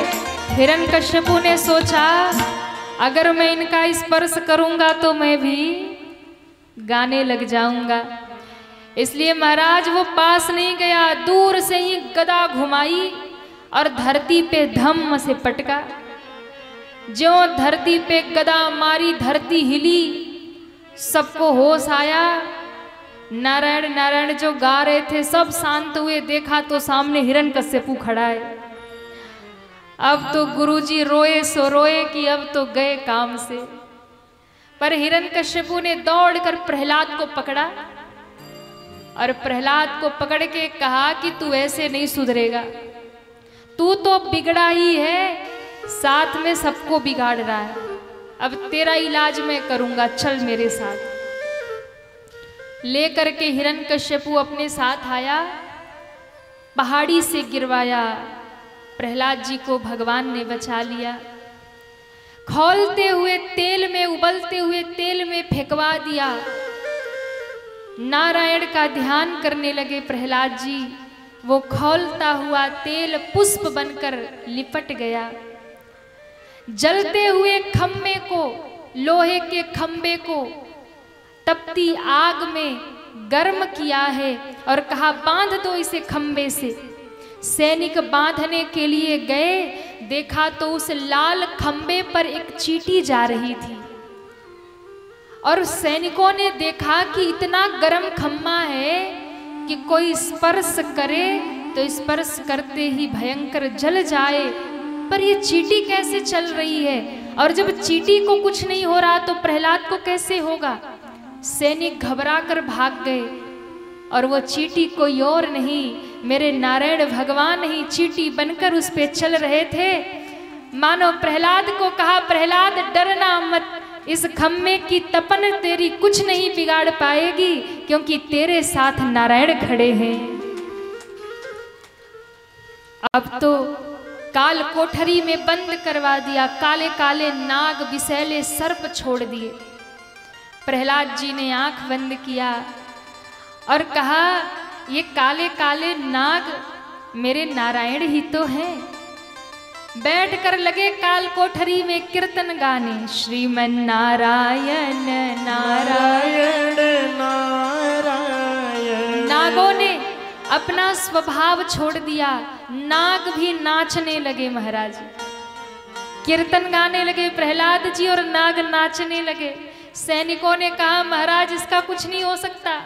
हिरण्यकश्यपु ने सोचा अगर मैं इनका स्पर्श करूंगा तो मैं भी गाने लग जाऊंगा, इसलिए महाराज वो पास नहीं गया, दूर से ही गदा घुमाई और धरती पे धम्म से पटका। ज्यों धरती पे गदा मारी धरती हिली, सबको होश आया। नारायण नारायण जो गा रहे थे सब शांत हुए, देखा तो सामने हिरण्यकश्यपु खड़ा है। अब तो गुरुजी रोए सो रोए कि अब तो गए काम से। पर हिरण्यकश्यपु ने दौड़कर प्रहलाद को पकड़ा और प्रहलाद को पकड़ के कहा कि तू ऐसे नहीं सुधरेगा, तू तो बिगड़ा ही है, साथ में सबको बिगाड़ रहा है। अब तेरा इलाज मैं करूंगा, चल मेरे साथ। लेकर के हिरण्यकश्यपु अपने साथ आया, पहाड़ी से गिरवाया। प्रहलाद जी को भगवान ने बचा लिया। खौलते हुए तेल में, उबलते हुए तेल में फेंकवा दिया। नारायण का ध्यान करने लगे प्रहलाद जी। वो खौलता हुआ तेल पुष्प बनकर लिपट गया। जलते हुए खम्बे को, लोहे के खम्बे को तपती आग में गर्म किया है और कहा बांध दो इसे खम्बे से। सैनिक बांधने के लिए गए, देखा तो उस लाल खम्बे पर एक चींटी जा रही थी और सैनिकों ने देखा कि इतना गर्म खम्बा है कि कोई स्पर्श करे तो स्पर्श करते ही भयंकर जल जाए, पर ये चींटी कैसे चल रही है? और जब चींटी को कुछ नहीं हो रहा तो प्रहलाद को कैसे होगा? सैनिक घबरा कर भाग गए और वो चींटी कोई और नहीं, मेरे नारायण भगवान ही चींटी बनकर उस पे चल रहे थे। मानो प्रहलाद को कहा, प्रहलाद डरना मत, इस खम्बे की तपन तेरी कुछ नहीं बिगाड़ पाएगी, क्योंकि तेरे साथ नारायण खड़े हैं। अब तो काल कोठरी में बंद करवा दिया, काले काले नाग विषैले सर्प छोड़ दिए। प्रहलाद जी ने आंख बंद किया और कहा, ये काले काले नाग मेरे नारायण ही तो हैं। बैठ कर लगे काल कोठरी में कीर्तन गाने, श्रीमन नारायण नारायण नारायण। नागों ने अपना स्वभाव छोड़ दिया, नाग भी नाचने लगे। महाराज कीर्तन गाने लगे प्रहलाद जी और नाग नाचने लगे। सैनिकों ने कहा, महाराज इसका कुछ नहीं हो सकता,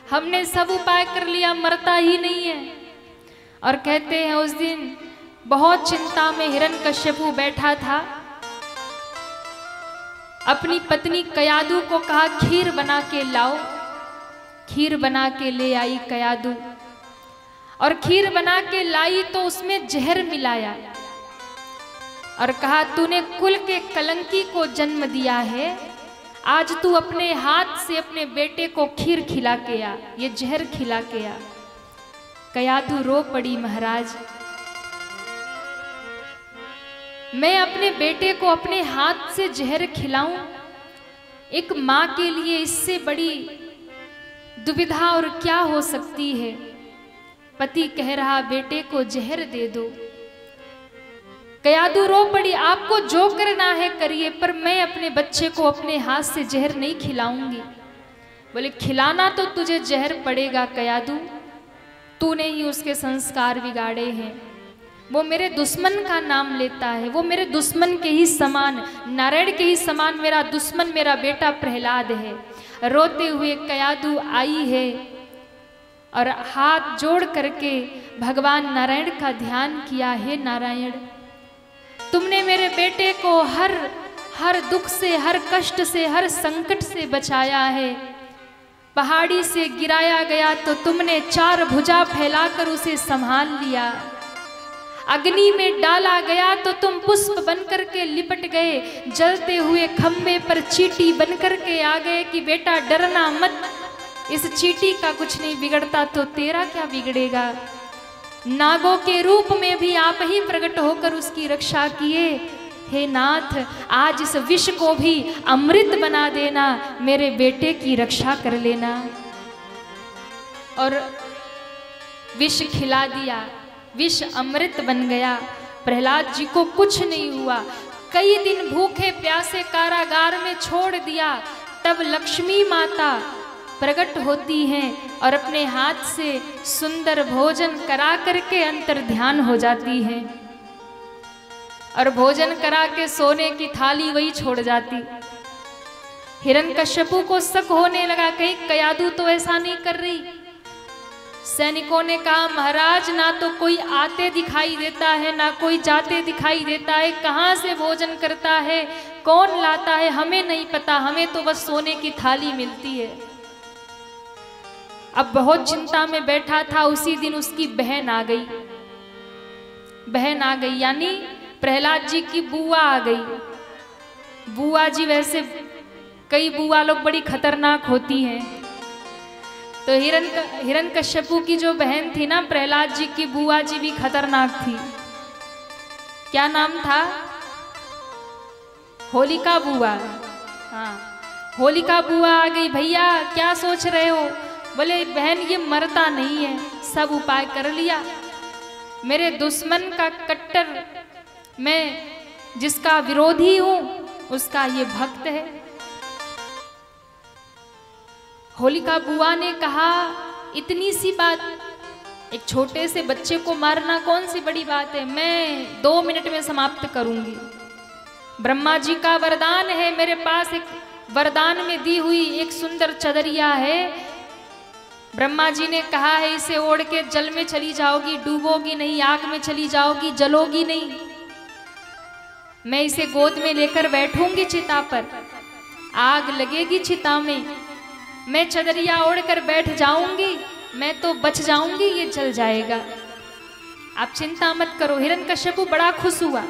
हमने सब उपाय कर लिया, मरता ही नहीं है। और कहते हैं उस दिन बहुत चिंता में हिरण्यकश्यपु बैठा था। अपनी पत्नी कयादु को कहा, खीर बना के लाओ। खीर बना के ले आई कयादु, और खीर बना के लाई तो उसमें जहर मिलाया और कहा, तूने कुल के कलंकी को जन्म दिया है, आज तू अपने हाथ से अपने बेटे को खीर खिला के आ, ये जहर खिला के आ। कयादु रो पड़ी, महाराज मैं अपने बेटे को अपने हाथ से जहर खिलाऊं? एक माँ के लिए इससे बड़ी दुविधा और क्या हो सकती है? पति कह रहा बेटे को जहर दे दो। कयादु रो पड़ी, आपको जो करना है करिए, पर मैं अपने बच्चे को अपने हाथ से जहर नहीं खिलाऊंगी। बोले, खिलाना तो तुझे जहर पड़ेगा कयादु, तूने ही उसके संस्कार बिगाड़े हैं। वो मेरे दुश्मन का नाम लेता है, वो मेरे दुश्मन के ही समान, नारायण के ही समान मेरा दुश्मन मेरा बेटा प्रहलाद है। रोते हुए कयादु आई है और हाथ जोड़ करके भगवान नारायण का ध्यान किया। हे नारायण, तुमने मेरे बेटे को हर दुख से, हर कष्ट से, हर संकट से बचाया है। पहाड़ी से गिराया गया तो तुमने चार भुजा फैलाकर उसे संभाल लिया। अग्नि में डाला गया तो तुम पुष्प बनकर के लिपट गए। जलते हुए खम्बे पर चींटी बनकर के आ गए कि बेटा डरना मत, इस चींटी का कुछ नहीं बिगड़ता तो तेरा क्या बिगड़ेगा। नागों के रूप में भी आप ही प्रकट होकर उसकी रक्षा किए। हे नाथ, आज इस विष को भी अमृत बना देना, मेरे बेटे की रक्षा कर लेना। और विष खिला दिया, विष अमृत बन गया। प्रहलाद जी को कुछ नहीं हुआ। कई दिन भूखे प्यासे कारागार में छोड़ दिया। तब लक्ष्मी माता प्रकट होती हैं और अपने हाथ से सुंदर भोजन करा करके अंतर ध्यान हो जाती हैं और भोजन करा के सोने की थाली वही छोड़ जाती। हिरण्यकश्यपु को शक होने लगा, कहीं कयादू तो ऐसा नहीं कर रही। सैनिकों ने कहा, महाराज ना तो कोई आते दिखाई देता है ना कोई जाते दिखाई देता है, कहाँ से भोजन करता है, कौन लाता है, हमें नहीं पता, हमें तो बस सोने की थाली मिलती है। अब बहुत चिंता में बैठा था। उसी दिन उसकी बहन आ गई। बहन आ गई यानी प्रहलाद जी की बुआ आ गई। बुआ जी, वैसे कई बुआ लोग बड़ी खतरनाक होती हैं। तो हिरण्यकश्यपु की जो बहन थी ना, प्रहलाद जी की बुआ जी भी खतरनाक थी। क्या नाम था? होलिका बुआ। हाँ, होलिका बुआ आ गई। भैया क्या सोच रहे हो? बोले बहन ये मरता नहीं है, सब उपाय कर लिया। मेरे दुश्मन का कट्टर, मैं जिसका विरोधी हूं उसका ये भक्त है। होलिका बुआ ने कहा, इतनी सी बात, एक छोटे से बच्चे को मारना कौन सी बड़ी बात है, मैं 2 मिनट में समाप्त करूंगी। ब्रह्मा जी का वरदान है, मेरे पास एक वरदान में दी हुई एक सुंदर चदरिया है। ब्रह्मा जी ने कहा है, इसे ओढ़ के जल में चली जाओगी, डूबोगी नहीं, आग में चली जाओगी, जलोगी नहीं। मैं इसे गोद में लेकर बैठूंगी चिता पर, आग लगेगी चिता में, मैं चदरिया ओढ़कर बैठ जाऊंगी, मैं तो बच जाऊंगी, ये जल जाएगा, आप चिंता मत करो। हिरण्यकश्यपु बड़ा खुश हुआ।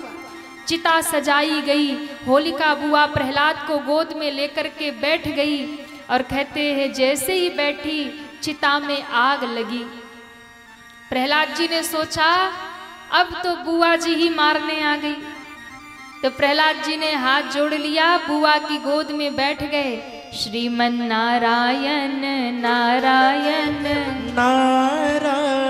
चिता सजाई गई। होलिका बुआ प्रहलाद को गोद में लेकर के बैठ गई और कहते हैं जैसे ही बैठी चिता में आग लगी। प्रहलाद जी ने सोचा अब तो बुआ जी ही मारने आ गई। तो प्रहलाद जी ने हाथ जोड़ लिया, बुआ की गोद में बैठ गए। श्रीमन नारायण नारायण नारायण,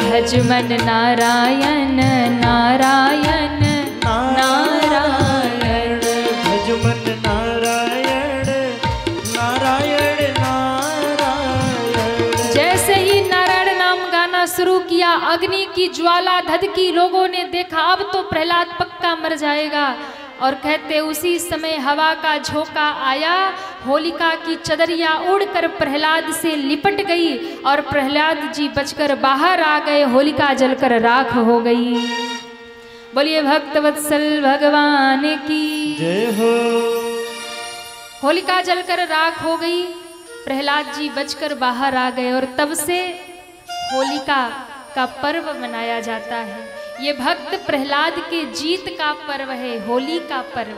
भजमन नारायण नारायण नारायण, भजमन नारायण नारायण नारायण। जैसे ही नारायण नाम गाना शुरू किया, अग्नि की ज्वाला धधकी। लोगों ने देखा अब तो प्रहलाद पक्का मर जाएगा। और कहते उसी समय हवा का झोंका आया, होलिका की चदरिया उड़कर प्रहलाद से लिपट गई और प्रहलाद जी बचकर बाहर आ गए। होलिका जलकर राख हो गई। बोलिए भक्तवत्सल भगवान की जय हो। होलिका जलकर राख हो गई, प्रहलाद जी बचकर बाहर आ गए और तब से होलिका का पर्व मनाया जाता है। ये भक्त प्रहलाद के जीत का पर्व है, होली का पर्व।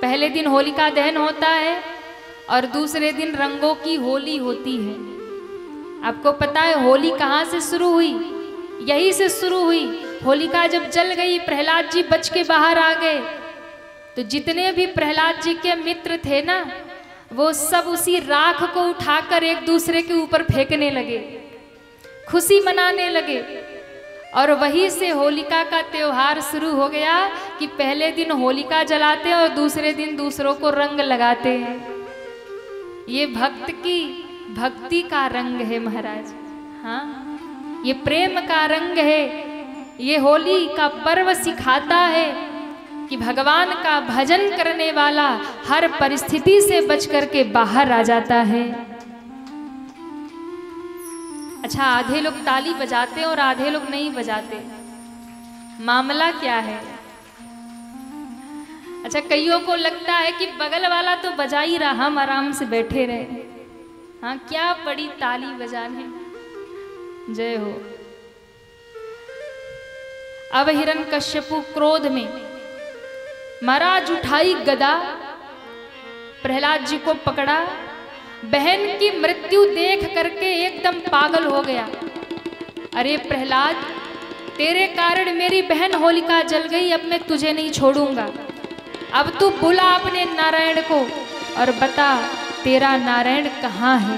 पहले दिन होलिका दहन होता है और दूसरे दिन रंगों की होली होती है। आपको पता है होली कहाँ से शुरू हुई? यही से शुरू हुई। होलिका जब जल गई, प्रहलाद जी बच के बाहर आ गए, तो जितने भी प्रहलाद जी के मित्र थे ना, वो सब उसी राख को उठाकर एक दूसरे के ऊपर फेंकने लगे, खुशी मनाने लगे। और वहीं से होलिका का त्योहार शुरू हो गया कि पहले दिन होलिका जलाते और दूसरे दिन दूसरों को रंग लगाते हैं। ये भक्त की भक्ति का रंग है महाराज। हाँ, ये प्रेम का रंग है। ये होली का पर्व सिखाता है कि भगवान का भजन करने वाला हर परिस्थिति से बच करके बाहर आ जाता है। अच्छा, आधे लोग ताली बजाते और आधे लोग नहीं बजाते, मामला क्या है? अच्छा, कईयों को लगता है कि बगल वाला तो बजा ही रहा, हम आराम से बैठे रहे। हाँ, क्या बड़ी ताली बजाने। जय हो। अब हिरण्यकश्यपु क्रोध में महाराज उठाई गदा, प्रहलाद जी को पकड़ा। बहन की मृत्यु देख करके एकदम पागल हो गया। अरे प्रहलाद, तेरे कारण मेरी बहन होलिका जल गई, अब मैं तुझे नहीं छोड़ूंगा। अब तू बुला अपने नारायण को और बता तेरा नारायण कहाँ है।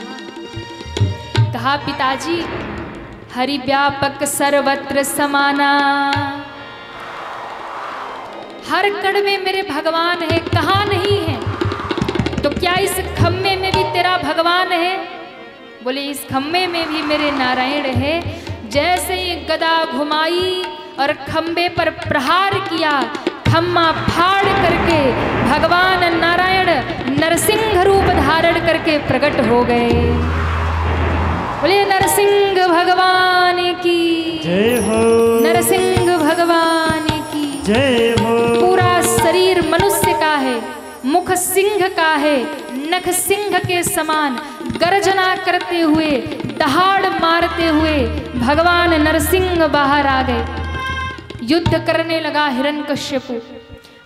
कहा पिताजी हरि व्यापक सर्वत्र समाना, हर कण में मेरे भगवान है, कहाँ नहीं है? तो क्या इस खम्मे में भी तेरा भगवान है? बोले इस खम्मे में भी मेरे नारायण है। जैसे ही गदा घुमाई और खम्बे पर प्रहार किया, खम्मा फाड़ करके भगवान नारायण नरसिंह रूप धारण करके प्रकट हो गए। बोले नरसिंह भगवान की जय हो, नरसिंह भगवान की जय हो। पूरा शरीर मनुष्य का है, मुख सिंह का है, नख सिंह के समान गर्जना करते हुए, दहाड़ मारते हुए भगवान नरसिंह बाहर आ गए। युद्ध करने लगा हिरण्यकश्यपु।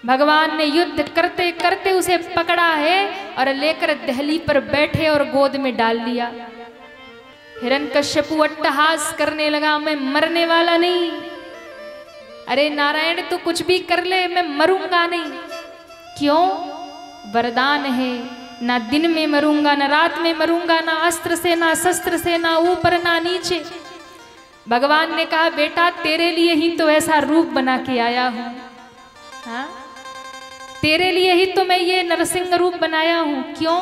भगवान ने युद्ध करते करते उसे पकड़ा है और लेकर दहली पर बैठे और गोद में डाल लिया। हिरण्यकश्यपु अट्टहास करने लगा, मैं मरने वाला नहीं। अरे नारायण तू कुछ भी कर ले, मैं मरूंगा नहीं। क्यों? वरदान है, ना दिन में मरूंगा ना रात में मरूंगा, ना अस्त्र से ना शस्त्र से, ना ऊपर ना नीचे। भगवान ने कहा बेटा तेरे लिए ही तो ऐसा रूप बना के आया हूं, हाँ तेरे लिए ही तो मैं ये नरसिंह रूप बनाया हूं। क्यों?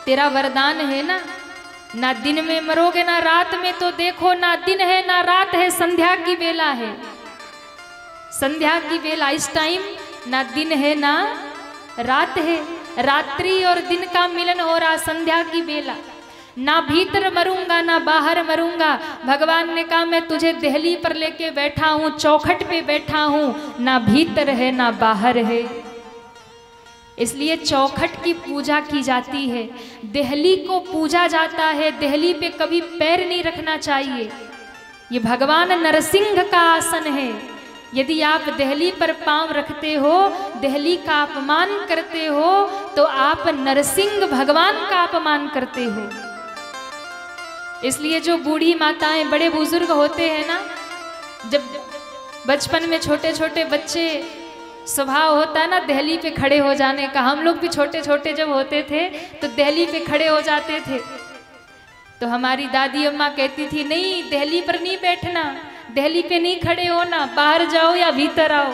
तेरा वरदान है ना दिन में मरोगे ना रात में। तो देखो ना दिन है ना रात है, संध्या की बेला है, संध्या की बेला। इस टाइम ना दिन है ना रात है, रात्रि और दिन का मिलन हो रहा, संध्या की बेला। ना भीतर मरूंगा ना बाहर मरूंगा। भगवान ने कहा मैं तुझे दहली पर लेके बैठा हूं, चौखट पे बैठा हूं, ना भीतर है ना बाहर है। इसलिए चौखट की पूजा की जाती है, दहली को पूजा जाता है। दहली पे कभी पैर नहीं रखना चाहिए। ये भगवान नरसिंह का आसन है। यदि आप दहली पर पांव रखते हो, दहली का अपमान करते हो, तो आप नरसिंह भगवान का अपमान करते हो। इसलिए जो बूढ़ी माताएं, बड़े बुजुर्ग होते हैं ना, जब बचपन में छोटे छोटे बच्चे स्वभाव होता है ना दहली पे खड़े हो जाने का। हम लोग भी छोटे छोटे जब होते थे तो दहली पे खड़े हो जाते थे। तो हमारी दादी अम्मा कहती थी नहीं दहली पर नहीं बैठना, दहली पे नहीं खड़े होना, बाहर जाओ या भीतर आओ।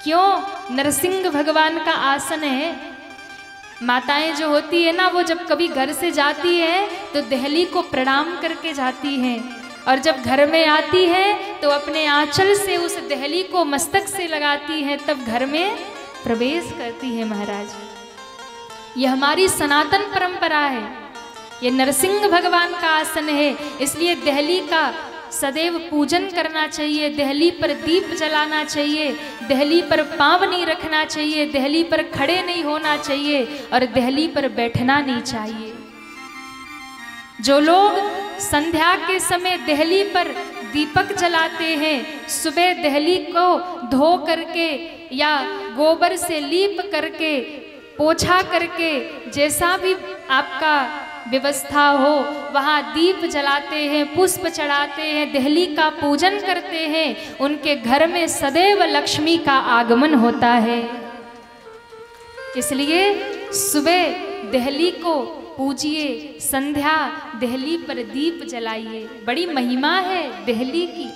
क्यों? नरसिंह भगवान का आसन है। माताएं जो होती है ना, वो जब कभी घर से जाती है तो दहली को प्रणाम करके जाती हैं, और जब घर में आती है तो अपने आंचल से उस दहली को मस्तक से लगाती है, तब घर में प्रवेश करती है। महाराज, ये हमारी सनातन परंपरा है। ये नरसिंह भगवान का आसन है, इसलिए दहली का सदैव पूजन करना चाहिए। दहली पर दीप जलाना चाहिए, दहली पर पांव नहीं रखना चाहिए, दहली पर खड़े नहीं होना चाहिए, और दहली पर बैठना नहीं चाहिए। जो लोग संध्या के समय दहली पर दीपक जलाते हैं, सुबह दहली को धो करके या गोबर से लीप करके, पोछा करके, जैसा भी आपका व्यवस्था हो वहाँ दीप जलाते हैं, पुष्प चढ़ाते हैं, दहली का पूजन करते हैं, उनके घर में सदैव लक्ष्मी का आगमन होता है। इसलिए सुबह दहली को पूजिए, संध्या दहली पर दीप जलाइए। बड़ी महिमा है दहली की।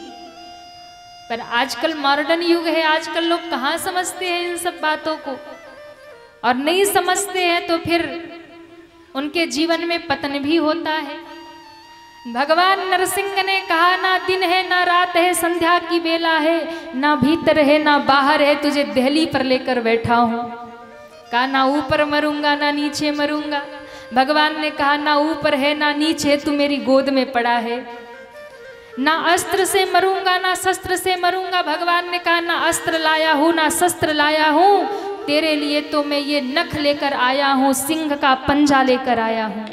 पर आजकल मॉडर्न युग है, आजकल लोग कहाँ समझते हैं इन सब बातों को, और नहीं समझते हैं तो फिर उनके जीवन में पतन भी होता है। भगवान नरसिंह ने कहा ना दिन है ना रात है, संध्या की बेला है, ना भीतर है ना बाहर है, तुझे दहली पर लेकर बैठा हूं। कहा ना ऊपर मरूंगा ना नीचे मरूंगा। भगवान ने कहा ना ऊपर है ना नीचे, तू मेरी गोद में पड़ा है। ना अस्त्र से मरूंगा ना शस्त्र से मरूंगा। भगवान ने कहा ना अस्त्र लाया हूं ना शस्त्र लाया हूं, तेरे लिए तो मैं ये नख लेकर आया हूं, सिंह का पंजा लेकर आया हूं।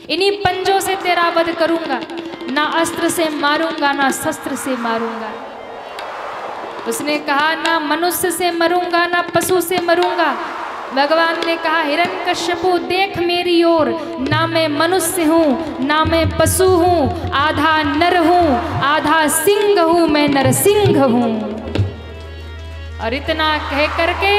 इन्हीं पंजों से तेरा वध करूंगा, ना अस्त्र से मारूंगा ना शस्त्र से मारूंगा। उसने कहा ना मनुष्य से मरूंगा ना पशु से मरूंगा। भगवान ने कहा हिरण्यकश्यपु देख मेरी ओर, ना मैं मनुष्य हूँ ना मैं पशु हूँ, आधा नर हूँ आधा सिंह हूँ, मैं नरसिंह हूँ। और इतना कह करके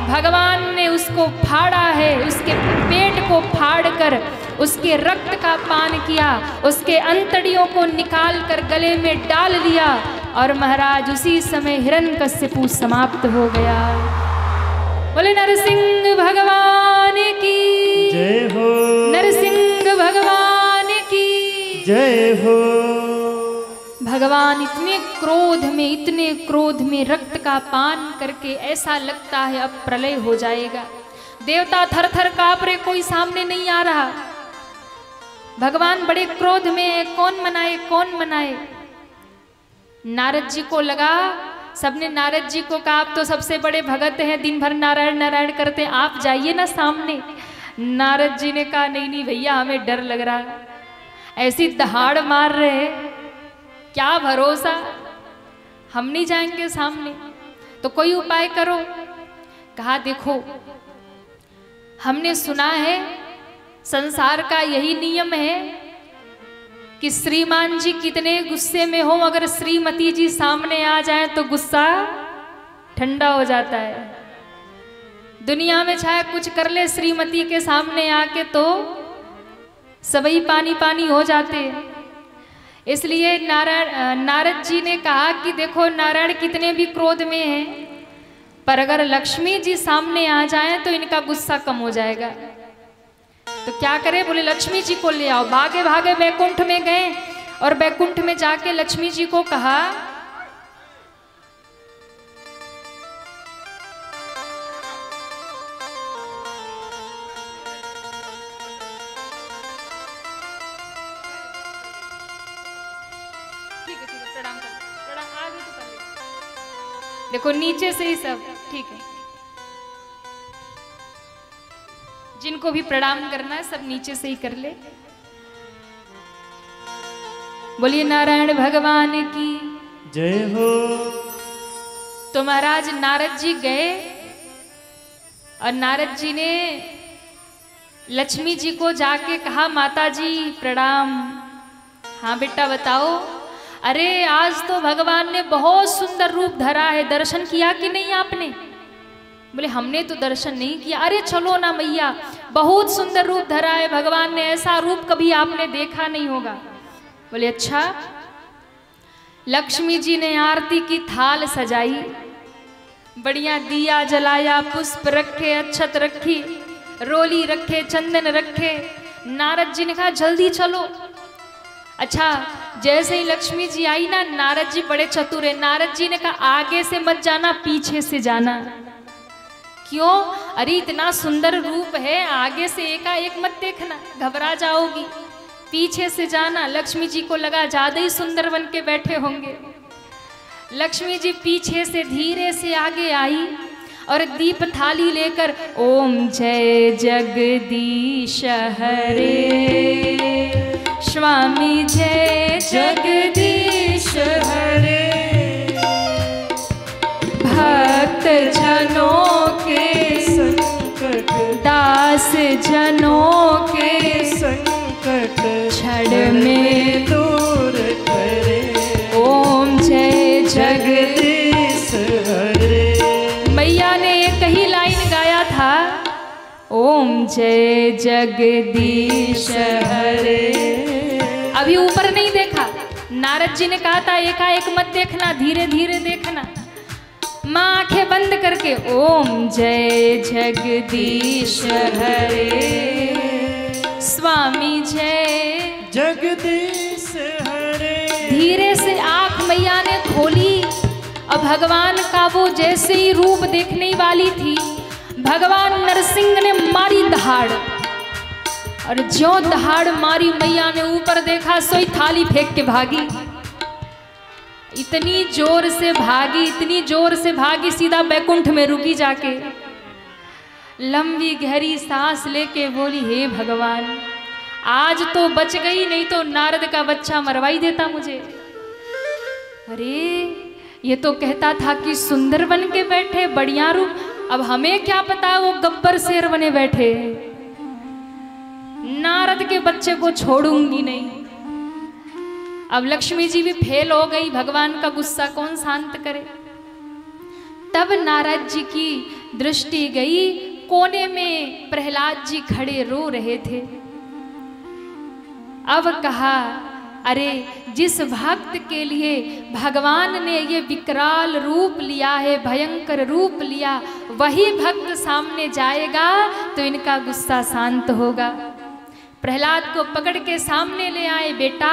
भगवान ने उसको फाड़ा है, उसके पेट को फाड़ कर उसके रक्त का पान किया, उसके अंतड़ियों को निकाल कर गले में डाल लिया और महाराज उसी समय हिरण्यकश्यपु समाप्त हो गया। बोले नरसिंह भगवान की जय हो, नरसिंह भगवान की जय हो। भगवान इतने क्रोध में रक्त का पान करके ऐसा लगता है अब प्रलय हो जाएगा। देवता थर थर कांप रहे, कोई सामने नहीं आ रहा। भगवान बड़े क्रोध में है, कौन मनाए कौन मनाए। नारद जी को लगा, सबने नारद जी को कहा आप तो सबसे बड़े भगत हैं, दिन भर नारायण नारायण करते हैं, आप जाइए ना सामने। नारद जी ने कहा नहीं नहीं भैया, हमें डर लग रहा है, ऐसी दहाड़ मार रहे, क्या भरोसा, हम नहीं जाएंगे सामने, तो कोई उपाय करो। कहा देखो, हमने सुना है संसार का यही नियम है कि श्रीमान जी कितने गुस्से में हो, अगर श्रीमती जी सामने आ जाए तो गुस्सा ठंडा हो जाता है। दुनिया में चाहे कुछ कर ले, श्रीमती के सामने आके तो सभी पानी पानी हो जाते। इसलिए नारद जी ने कहा कि देखो नारायण कितने भी क्रोध में हैं, पर अगर लक्ष्मी जी सामने आ जाएं तो इनका गुस्सा कम हो जाएगा। तो क्या करे, बोले लक्ष्मी जी को ले आओ। भागे भागे बैकुंठ में गए और बैकुंठ में जाके लक्ष्मी जी को कहा ठीक है प्रणाम कर, प्रणाम आगे तो कर ले। देखो नीचे से ही सब ठीक है, जिनको भी प्रणाम करना है सब नीचे से ही कर ले। बोलिए नारायण भगवान की जय हो। तो महाराज नारद जी गए और नारद जी ने लक्ष्मी जी को जाके कहा माता जी प्रणाम। हाँ बेटा बताओ। अरे आज तो भगवान ने बहुत सुंदर रूप धरा है, दर्शन किया कि नहीं आपने? बोले हमने तो दर्शन नहीं किया। अरे चलो ना मैया, बहुत सुंदर रूप धरा है भगवान ने, ऐसा रूप कभी आपने देखा नहीं होगा। बोले अच्छा। लक्ष्मी जी ने आरती की थाल सजाई, बढ़िया दिया जलाया, पुष्प रखे, अक्षत रखी, रोली रखे, चंदन रखे। नारद जी ने कहा जल्दी चलो। अच्छा जैसे ही लक्ष्मी जी आई ना, नारद जी बड़े चतुर है, नारद जी ने कहा आगे से मत जाना, पीछे से जाना। क्यों? अरे इतना सुंदर रूप है, आगे से एकाएक मत देखना, घबरा जाओगी, पीछे से जाना। लक्ष्मी जी को लगा ज्यादा ही सुंदर बन के बैठे होंगे। लक्ष्मी जी पीछे से धीरे से आगे आई और दीप थाली लेकर ओम जय जगदीश हरे, स्वामी जय जगदीश हरे, भक्त जनों के संकट, दास जनों के संकट क्षण में दूर करे। ओम जय जगदीश हरे। मैया ने एक ही लाइन गाया था, ओम जय जगदीश हरे। अभी ऊपर नहीं देखा, नारद जी ने कहा था एकाएक मत देखना, धीरे धीरे देखना। माँ आंखें बंद करके ओम जय जगदीश हरे, स्वामी जय जगदीश हरे। धीरे से आंख मैया ने खोली और भगवान का वो जैसे ही रूप देखने वाली थी, भगवान नरसिंह ने मारी दहाड़, और ज्यों दहाड़ मारी मैया ने ऊपर देखा, सोई थाली फेंक के भागी। इतनी जोर से भागी, इतनी जोर से भागी, सीधा बैकुंठ में रुकी जाके, लंबी गहरी सांस लेके बोली हे भगवान आज तो बच गई, नहीं तो नारद का बच्चा मरवाई देता मुझे। अरे ये तो कहता था कि सुंदर बन के बैठे, बढ़िया रूप, अब हमें क्या पता वो गब्बर शेर बने बैठे। नारद के बच्चे को छोड़ूंगी नहीं। अब लक्ष्मी जी भी फेल हो गई, भगवान का गुस्सा कौन शांत करे। तब नारद जी की दृष्टि गई, कोने में प्रहलाद जी खड़े रो रहे थे। अब कहा, अरे जिस भक्त के लिए भगवान ने ये विकराल रूप लिया है, भयंकर रूप लिया, वही भक्त सामने जाएगा तो इनका गुस्सा शांत होगा। प्रहलाद को पकड़ के सामने ले आए, बेटा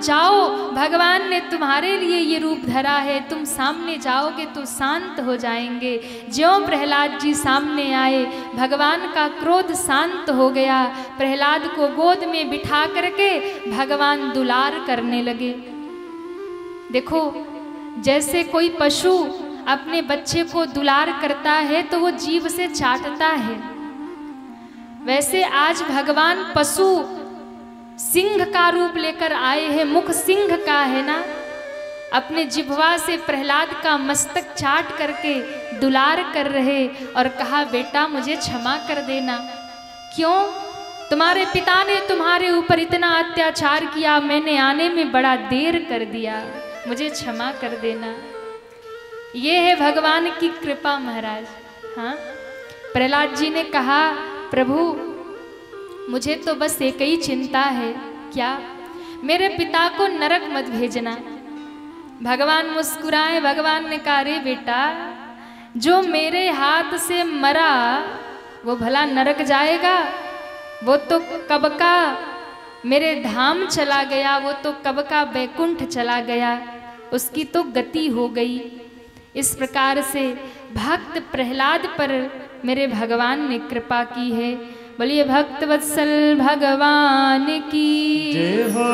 जाओ, भगवान ने तुम्हारे लिए ये रूप धरा है, तुम सामने जाओगे तो शांत हो जाएंगे। ज्यों प्रहलाद जी सामने आए, भगवान का क्रोध शांत हो गया। प्रहलाद को गोद में बिठा करके भगवान दुलार करने लगे। देखो, जैसे कोई पशु अपने बच्चे को दुलार करता है तो वो जीभ से चाटता है, वैसे आज भगवान पशु सिंह का रूप लेकर आए हैं, मुख सिंह का है ना। अपने जिह्वा से प्रहलाद का मस्तक चाट करके दुलार कर रहे और कहा, बेटा मुझे क्षमा कर देना। क्यों? तुम्हारे पिता ने तुम्हारे ऊपर इतना अत्याचार किया, मैंने आने में बड़ा देर कर दिया, मुझे क्षमा कर देना। ये है भगवान की कृपा महाराज। हाँ, प्रहलाद जी ने कहा, प्रभु मुझे तो बस एक ही चिंता है, क्या? मेरे पिता को नरक मत भेजना। भगवान मुस्कुराए, भगवान ने कहा, अरे बेटा, जो मेरे हाथ से मरा वो भला नरक जाएगा? वो तो कब का मेरे धाम चला गया, वो तो कब का बैकुंठ चला गया, उसकी तो गति हो गई। इस प्रकार से भक्त प्रहलाद पर मेरे भगवान ने कृपा की है। बोलिए भक्त वत्सल भगवान की जय हो,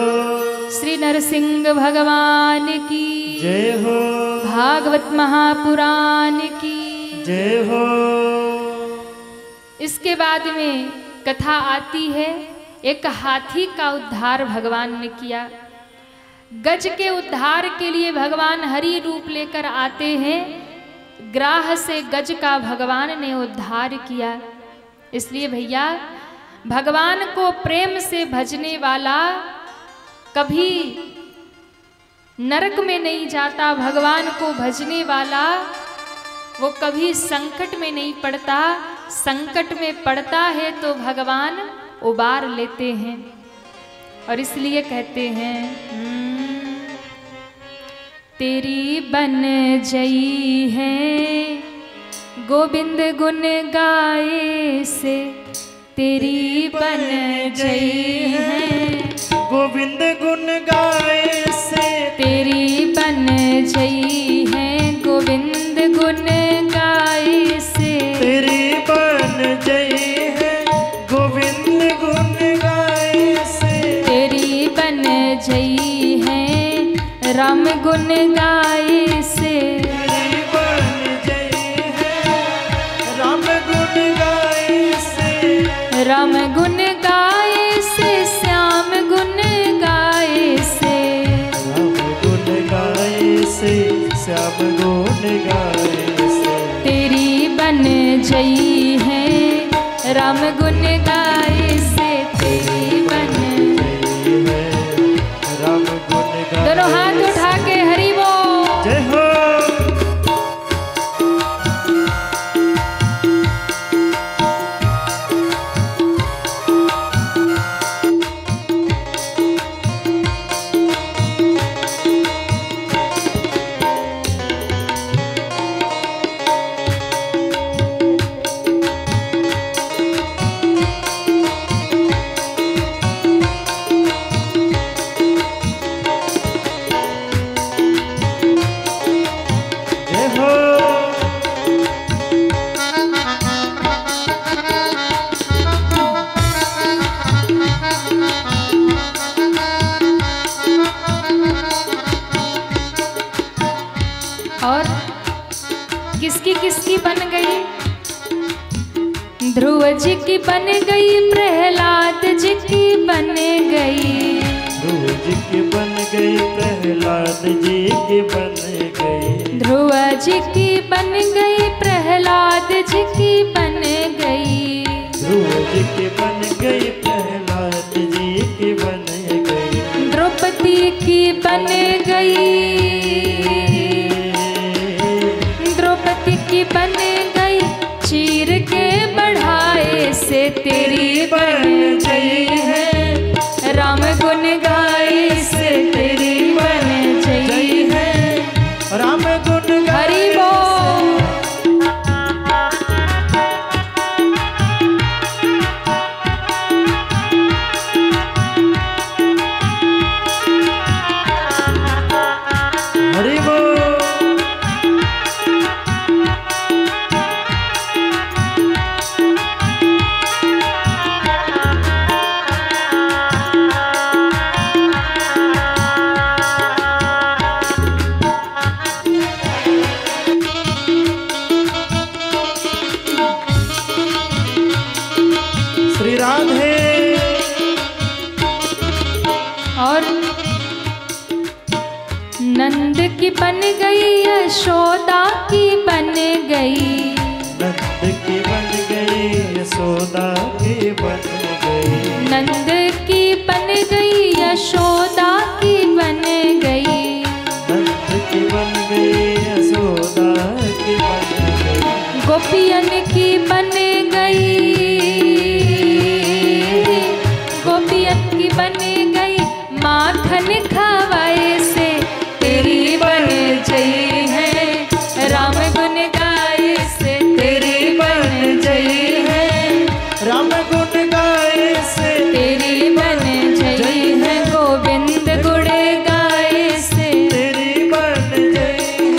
श्री नरसिंह भगवान की जय हो, भागवत महापुराण की जय हो। इसके बाद में कथा आती है, एक हाथी का उद्धार भगवान ने किया। गज के उद्धार के लिए भगवान हरि रूप लेकर आते हैं, ग्राह से गज का भगवान ने उद्धार किया। इसलिए भैया, भगवान को प्रेम से भजने वाला कभी नरक में नहीं जाता। भगवान को भजने वाला वो कभी संकट में नहीं पड़ता। संकट में पड़ता है तो भगवान उबार लेते हैं। और इसलिए कहते हैं, तेरी बन जई है गोविंद गुण गाए से, तेरी बन जई है गोविंद गुण गाए से, तेरी बन जई है गोविंद गुण गाए से, तेरी बन जई है गोविंद गुण गाए से, तेरी बन जई है राम गुण गाए से, तेरी बन जई है राम गुण गाए से, राम गुण गाए से, श्याम गुण गाए से, राम गुण गाए से, श्याम गुण गाए से, तेरी बन जई है राम गुण गाए से, तेरी बन जई है राम गुण गाए। दोनों हाथ उठा के हरि बोल। जय हो। और किसकी किसकी बन गई? ध्रुव जी की बन गई, प्रहलाद जी की बन गई, ध्रुव जी की बन गई, प्रहलाद जी की बन गई, ध्रुव जी की बन गई, प्रहलाद जी की बन गई, ध्रुव जी की बन गई, प्रहलाद जी की बन गई, द्रौपदी की बन गई, द्रौपदी की बन गई, चीर के बढ़ाए से तेरी बन गई है राम गुण और नंद की बन गई यशोदा की बन गई, नंद की बन गई यशोदा की बन गई, नंद की बन गई यशोदा की बन गई, नंद की बन गई यशोदा की बन गई, गोपियन की बन गई, गोपियन की बन गई, माखन खवाए से तेरी बन गई है, राम गुन गाए से तेरी बन गई है, राम गुण गाए से तेरी बन गई है, गोविंद गुण गाए से तेरी बन गई,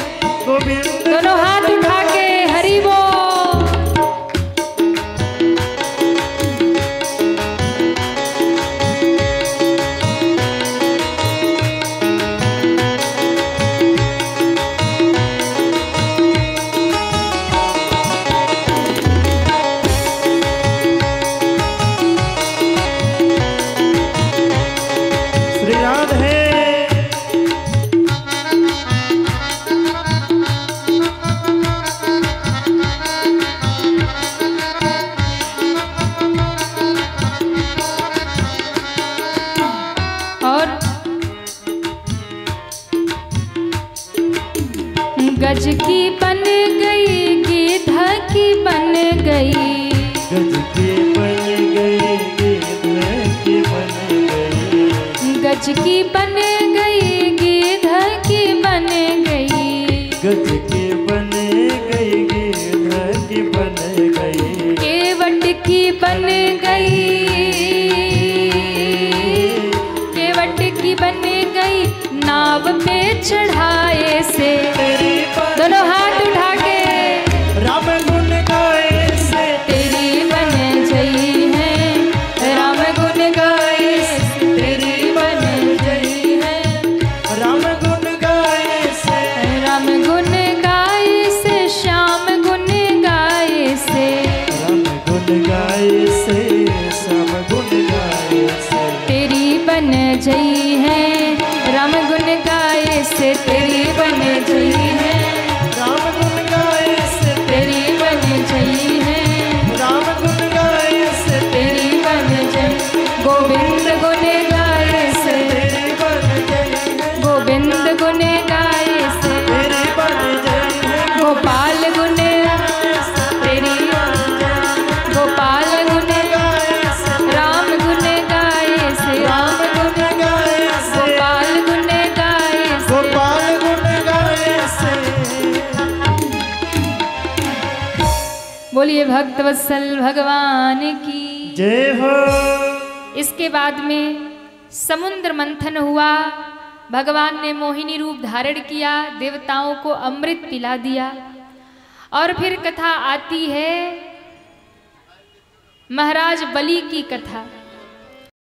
गोविंद दोनों हाथ उठा के हरि बोल। श्री राधे। और गज की बन गई, गिद्ध की बन गई, गज की बन गई, गिद्ध की बन गई, गज की बन गई, गिद्ध की बन गई, गज की बन गई, गिद्ध की बन गई, केवट की बन गई, केवट की बन गई, नाव पे चढ़ाए से तेरी बन दोनों हाथ उठा के राम गुण गाए से तेरी बन गई है, राम गुण गाए से तेरी बन गई है, राम गुण गाए से राम गुण गाए से श्याम गुण गाए से राम गुण गाए से श्याम गुण गाए से तेरी बन गई है, राम गुण गाए से तेरी बन गई है, राम गुण गाए से तेरी बन गई है, राम गुण गाए से तेरी बन गई, गोविंद गुण गाए से तेरी बन गई है, गोविंद गुण गाए से तेरी बन गई है, गोपाल गुण तेरी गोपाल गुण राम गुण गाए से राम गुण गाए से गोपाल गुण गाए से गोपाल गुण गाए से। बोलिए भक्तवत्सल भगवान की। जय हो। इसके बाद में समुद्र मंथन हुआ, भगवान ने मोहिनी रूप धारण किया, देवताओं को अमृत पिला दिया। और फिर कथा आती है महाराज बलि की कथा।